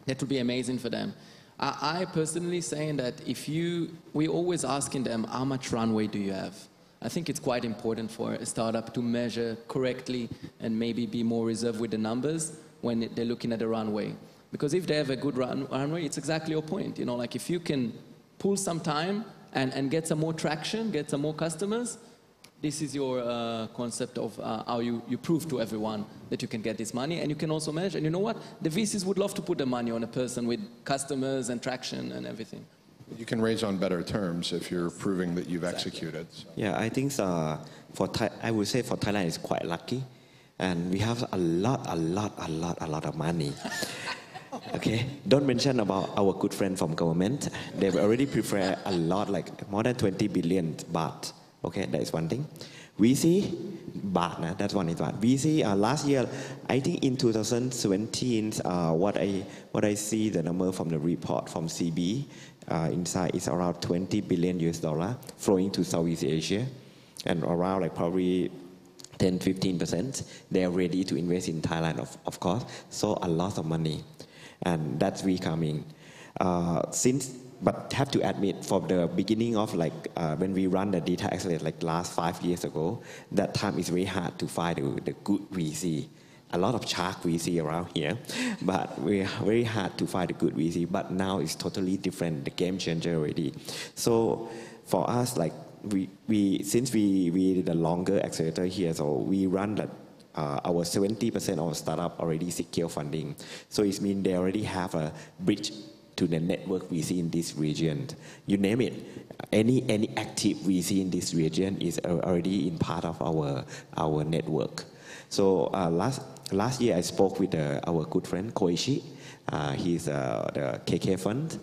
that would be amazing for them. I personally saying that we always asking them, how much runway do you have? I think it's quite important for a startup to measure correctly and maybe be more reserved with the numbers when they're looking at the runway. Because if they have a good runway, it's exactly your point. Like if you can pull some time and get some more traction, get some more customers, this is your concept of how you prove to everyone that you can get this money, and you can also measure. And you know what? The VCs would love to put the money on a person with customers and traction and everything. You can raise on better terms if you're proving that you've executed. So. Yeah, I think I would say for Thailand it's quite lucky, and we have a lot of money. Okay, don't mention about our good friend from government. They've already prepared a lot, like more than 20 billion baht. Okay, that is one thing. VC, baht, that's one is baht. VC, last year, I think in 2017, what I see the number from the report from CB inside is around 20 billion US dollar flowing to Southeast Asia, and around like probably 10-15%. They are ready to invest in Thailand, of course. So a lot of money, and that's coming. But have to admit, from the beginning of when we run the data accelerator last 5 years ago, that time is very hard to find the good VC. A lot of shark VC around here, but we are very hard to find a good VC. But now it's totally different, the game changer already. So for us, since we the longer accelerator here, so we run our 70% of startup already secure funding. So it means they already have a bridge to the network VC in this region. You name it, any active VC in this region is already in part of our network. So last year I spoke with our good friend Koichi. He's the KK fund.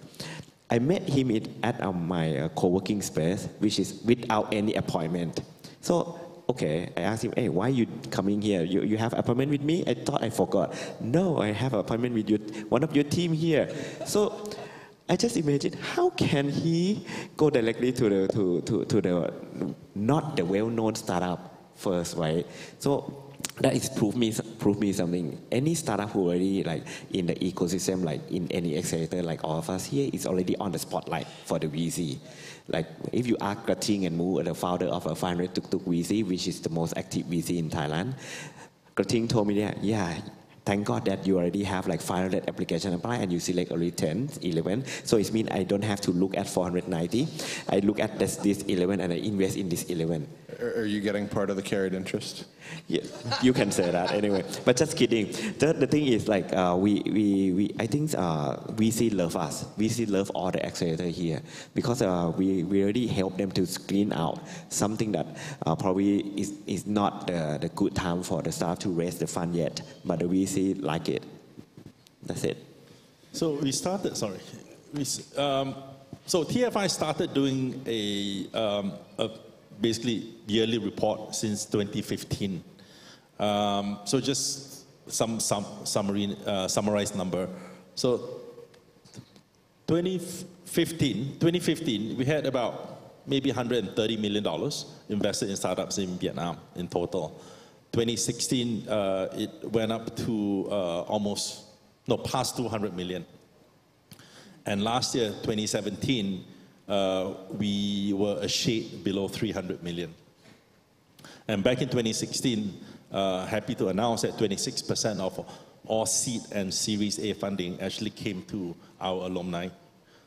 I met him at my co-working space, which is without any appointment. So okay, I asked him, hey, why are you coming here? You have appointment with me? I thought I forgot. No, I have an appointment with one of your team here. So I just imagine, how can he go directly to the not the well-known startup first, right? So that is prove me something. Any startup who already in the ecosystem, in any accelerator like all of us here, is already on the spotlight for the VC. If you ask Krating and Mu, the founder of a 500 Tuk Tuk VC, which is the most active VC in Thailand, Krating told me that, yeah, Thank God that you already have like 500 application apply and you select only 10, 11. So it means I don't have to look at 490. I look at this 11 and I invest in this 11. Are you getting part of the carried interest? Yeah, you can say that anyway. But just kidding. The thing is like I think VC love us. VC love all the accelerator here because we already help them to screen out something that probably is not the good time for the staff to raise the fund yet. But the VC like it. That's it. So we started. Sorry. So TFI started doing a basically yearly report since 2015. So just some summarized number. So 2015, we had about maybe $130 million invested in startups in Vietnam in total. 2016, it went up to past 200 million. And last year, 2017, we were a shade below 300 million. And back in 2016, happy to announce that 26% of all seed and Series A funding actually came to our alumni.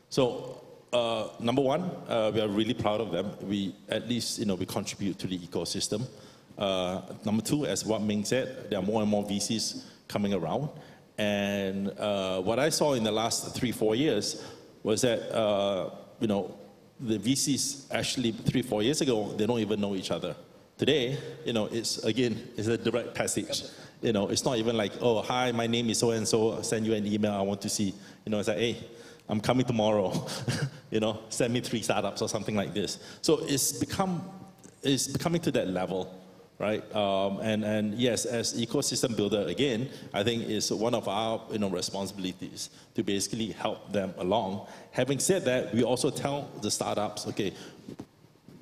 So number one, we are really proud of them. We at least we contribute to the ecosystem. Number two, as what Ming said, there are more and more VCs coming around. And what I saw in the last 3-4 years was that the VCs actually 3-4 years ago, they don't even know each other. Today, it's a direct passage. It's not even like, oh, hi, my name is so and so. I'll send you an email. I want to see. It's like, hey, I'm coming tomorrow. Send me 3 startups or something like this. So it's becoming to that level, right? And yes, as ecosystem builder, again, I think it's one of our responsibilities to basically help them along. Having said that, we also tell the startups, okay,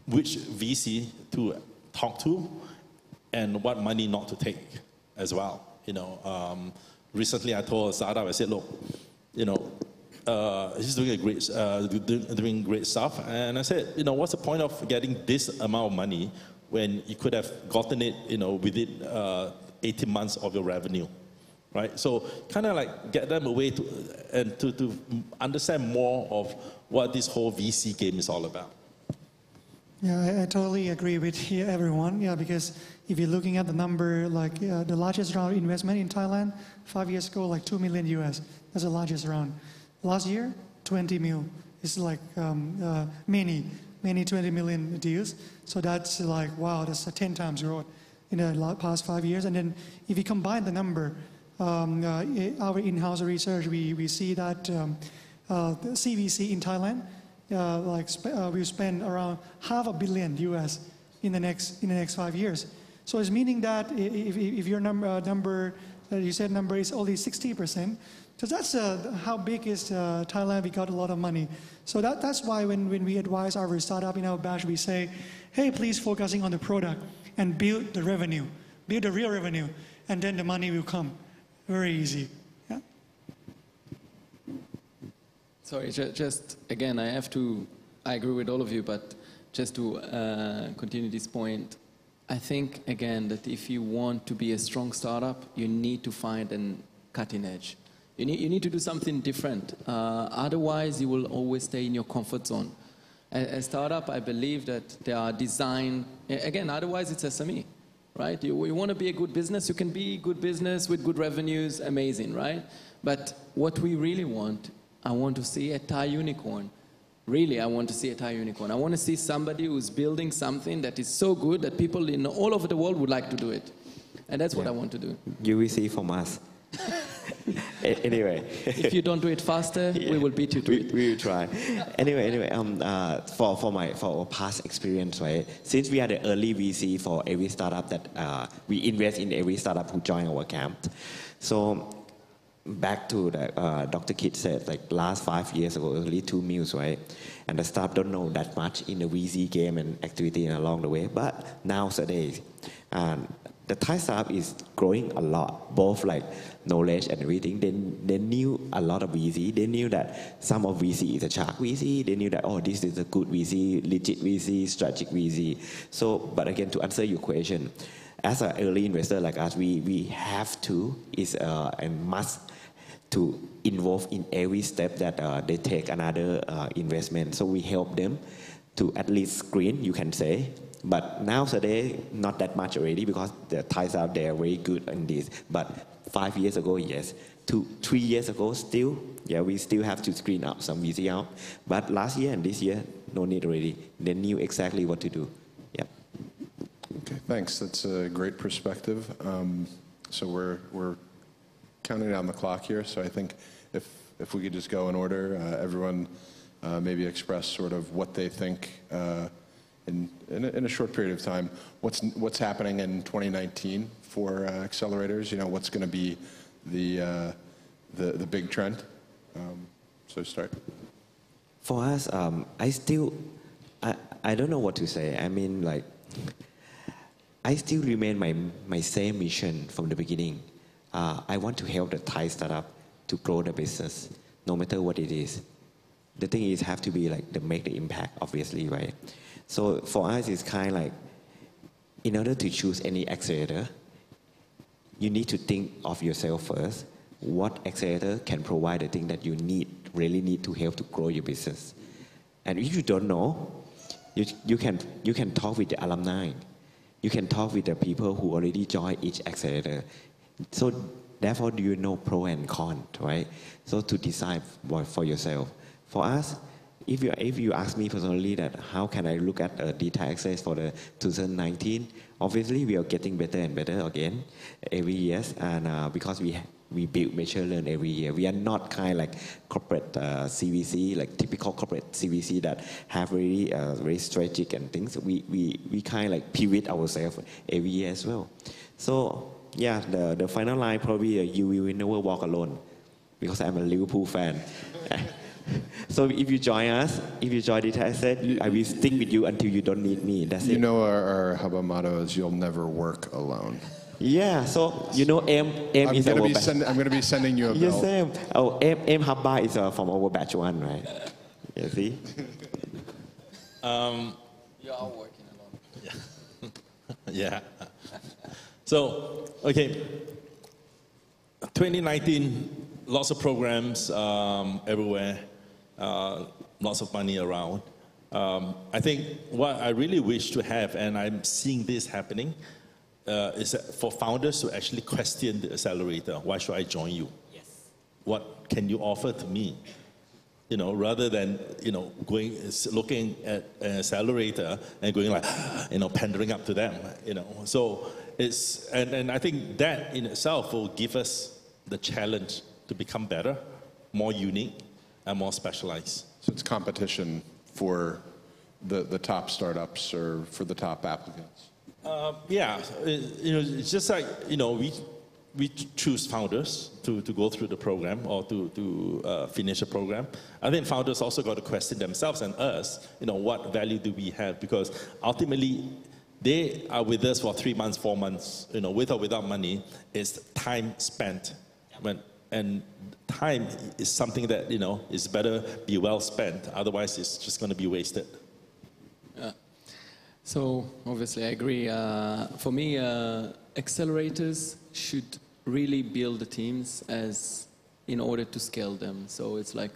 which VC to talk to and what money not to take as well. Recently I told a startup, I said, look, he's doing doing great stuff. And I said, what's the point of getting this amount of money when you could have gotten it, within 18 months of your revenue, right? So kind of like get them away to understand more of what this whole VC game is all about. Yeah, I totally agree with everyone. Yeah, because if you're looking at the number, like the largest round of investment in Thailand 5 years ago, like $2 million US. That's the largest round. Last year, 20 mil. It's like many 20 million deals. So that's like, wow, that's a 10 times growth in the past 5 years. And then if you combine the number, our in-house research, we see that the CVC in Thailand, we'll spend around $500 million US in the next 5 years. So it's meaning that if your number you said number is only 60%, so that's how big is Thailand. We got a lot of money. So that's why when we advise our startup in our batch, we say, hey, please focusing on the product and build the revenue, build the real revenue, and then the money will come. Very easy. Yeah. Sorry, just again, I agree with all of you, but just to continue this point, I think again that if you want to be a strong startup, you need to find a cutting edge. You need to do something different. Otherwise, you will always stay in your comfort zone. A startup, I believe that they are designed, again, otherwise it's SME, right? You want to be a good business, you can be good business with good revenues, amazing, right? But what we really want, I want to see a Thai unicorn. Really, I want to see a Thai unicorn. I want to see somebody who's building something that is so good that people in all over the world would like to do it. And that's what I want to do. You will see from us. Anyway, if you don't do it faster, we will beat you to it. We will try. Anyway, for our past experience, right? Since we are the early VC for every startup that we invest in every startup who join our camp. So back to the Dr. Kit said, like last 5 years ago, only 2 mils, right? And the staff don't know that much in the VC game and activity along the way. But nowadays, the Thai startup is growing a lot, both like knowledge and everything. They knew a lot of VC. They knew that some of VC is a shark VC. They knew that, oh, this is a good VC, legit VC, strategic VC. So, but again, to answer your question, as an early investor like us, we have to, is a must to involve in every step that they take another investment. So we help them to at least screen, you can say. But nowadays, not that much already because the Thais out there are very good in this. But 5 years ago, yes. 3 years ago, still, yeah, we still have to screen out some VC out. But last year and this year, no need already. They knew exactly what to do. Yeah. Okay, thanks. That's a great perspective. So we're counting down the clock here. So I think if we could just go in order, everyone maybe express sort of what they think in a short period of time. What's happening in 2019 for accelerators? You know, what's going to be the big trend? So start. For us, I don't know what to say. I mean, like, I still remain my same mission from the beginning. I want to help the Thai startup to grow the business, no matter what it is. The thing is, have to be like make the impact, obviously, right? So for us, it's kind of like, in order to choose any accelerator, you need to think of yourself first. What accelerator can provide the thing that you really need to help to grow your business? And if you don't know, you can talk with the alumni. You can talk with the people who already joined each accelerator. So therefore, do you know pro and con, right? So to decide for yourself. For us, if you ask me personally that how can I look at data access for the 2019, obviously we are getting better and better again every year, and because we build, measure, learn every year. We are not kind of like corporate CVC, like typical corporate CVC that have very strategic and things. We kind of like pivot ourselves every year as well. So yeah, the final line probably you will never walk alone, because I'm a Liverpool fan. So if you join us, if you join Data Asset, I will stick with you until you don't need me. That's it. You know our Haba motto is you'll never work alone. Yeah, so you know M is our batch. I'm going to be sending you a bill. Yes, Sam. Oh, M Haba is from our batch 1, right? You see? You're all working alone. Yeah. So, okay. 2019, lots of programs everywhere, lots of money around. I think what I really wish to have, and I'm seeing this happening, is that for founders to actually question the accelerator. Why should I join you? Yes. What can you offer to me? You know, rather than, looking at an accelerator and going like, pandering up to them, So it's, and I think that in itself will give us the challenge to become better, more unique, and more specialized. So it's competition for the top startups or for the top applicants. Yeah, it's just like, we choose founders to go through the program or to finish a program. I think founders also got to question themselves and us, what value do we have? Because ultimately, they are with us for 3 months, 4 months, with or without money. It's time spent. And time is something that, is better be well spent. Otherwise, it's just going to be wasted. So obviously I agree. For me, accelerators should really build the teams in order to scale them. So it's like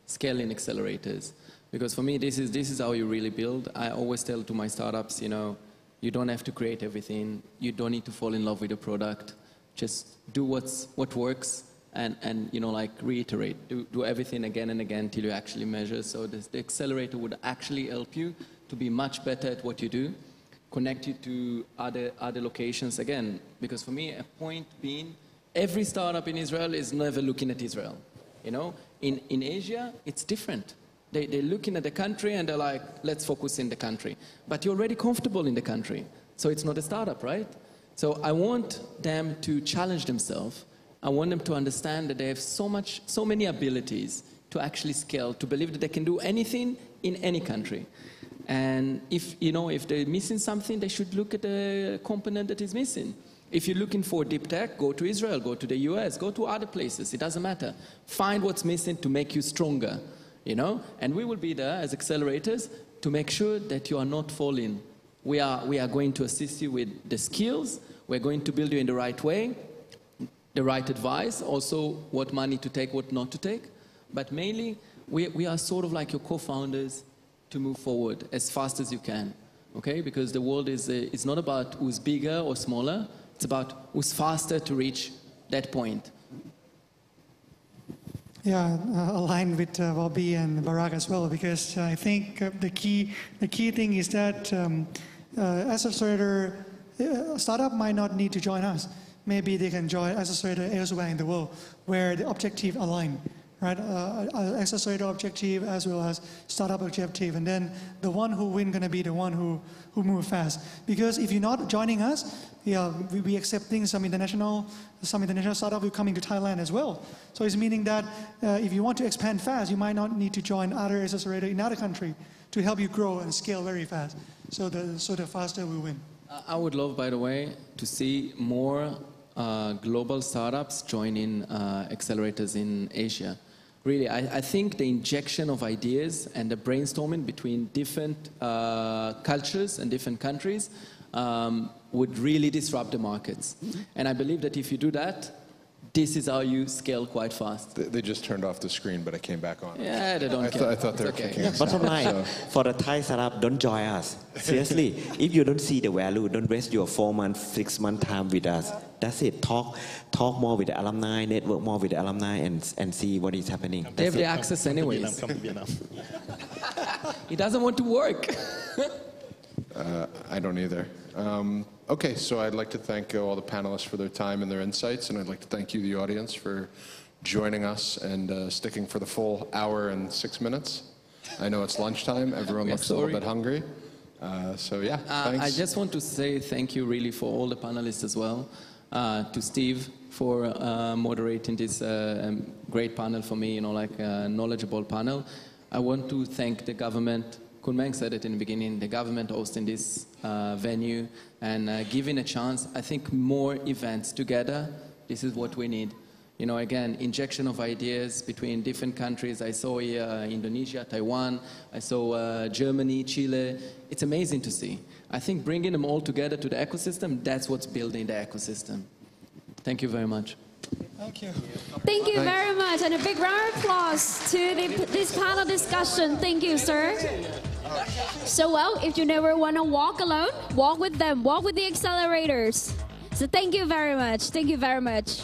scaling accelerators. Because for me, this is how you really build. I always tell to my startups, you don't have to create everything. You don't need to fall in love with the product. Just do what works and like reiterate. Do everything again and again till you actually measure. So the accelerator would actually help you to be much better at what you do, connect you to other locations again. Because for me, a point being, every startup in Israel is never looking at Israel. In Asia, it's different. They're looking at the country and they're like, let's focus in the country. But you're already comfortable in the country. So it's not a startup, right? So I want them to challenge themselves. I want them to understand that they have so many abilities to actually scale, to believe that they can do anything in any country. And if they're missing something, they should look at the component that is missing. If you're looking for deep tech, go to Israel, go to the US, go to other places. It doesn't matter. Find what's missing to make you stronger, And we will be there as accelerators to make sure that you are not falling we are going to assist you with the skills. We're going to build you in the right way, the right advice, also what money to take, what not to take. But mainly, we are sort of like your co-founders to move forward as fast as you can, okay? Because the world is not about who's bigger or smaller. It's about who's faster to reach that point. Yeah, aligned with Bobby and Barack as well, because I think the key thing is that Accelerator startup might not need to join us. Maybe they can join Accelerator elsewhere in the world where the objective align, right? Accelerator objective as well as startup objective, and then the one who win gonna be the one who move fast. Because if you're not joining us, yeah, we accepting some international startup will coming to Thailand as well. So it's meaning that if you want to expand fast, you might not need to join other accelerator in other country to help you grow and scale very fast. So the faster we win. I would love, by the way, to see more global startups joining accelerators in Asia. Really, I think the injection of ideas and the brainstorming between different cultures and different countries would really disrupt the markets. And I believe that if you do that, this is how you scale quite fast. They just turned off the screen, but it came back on. Yeah, they don't care. I thought they were okay. kicking us Bottom out, line, so. for the Thai startup, don't join us. Seriously, if you don't see the value, don't waste your 4-month, 6-month time with us. That's it. Talk more with the alumni, network more with the alumni, and see what is happening. They have the access anyways. Come to Vietnam. He doesn't want to work. I don't either. Okay, so I'd like to thank all the panelists for their time and their insights, and I'd like to thank you, the audience, for joining us and sticking for the full hour and 6 minutes. I know it's lunchtime. Everyone looks a little bit hungry. So yeah, thanks. I just want to say thank you really for all the panelists as well. To Steve for moderating this great panel for me, like a knowledgeable panel. I want to thank the government. Kun Meng said it in the beginning, the government hosting this venue and giving a chance. I think more events together, this is what we need. Again, injection of ideas between different countries. I saw here Indonesia, Taiwan, I saw Germany, Chile. It's amazing to see. I think bringing them all together to the ecosystem, that's what's building the ecosystem. Thank you very much. Thank you. Thank you very much, and a big round of applause to this panel discussion. Thank you, sir. So well, if you never want to walk alone, walk with them, walk with the accelerators. So thank you very much. Thank you very much.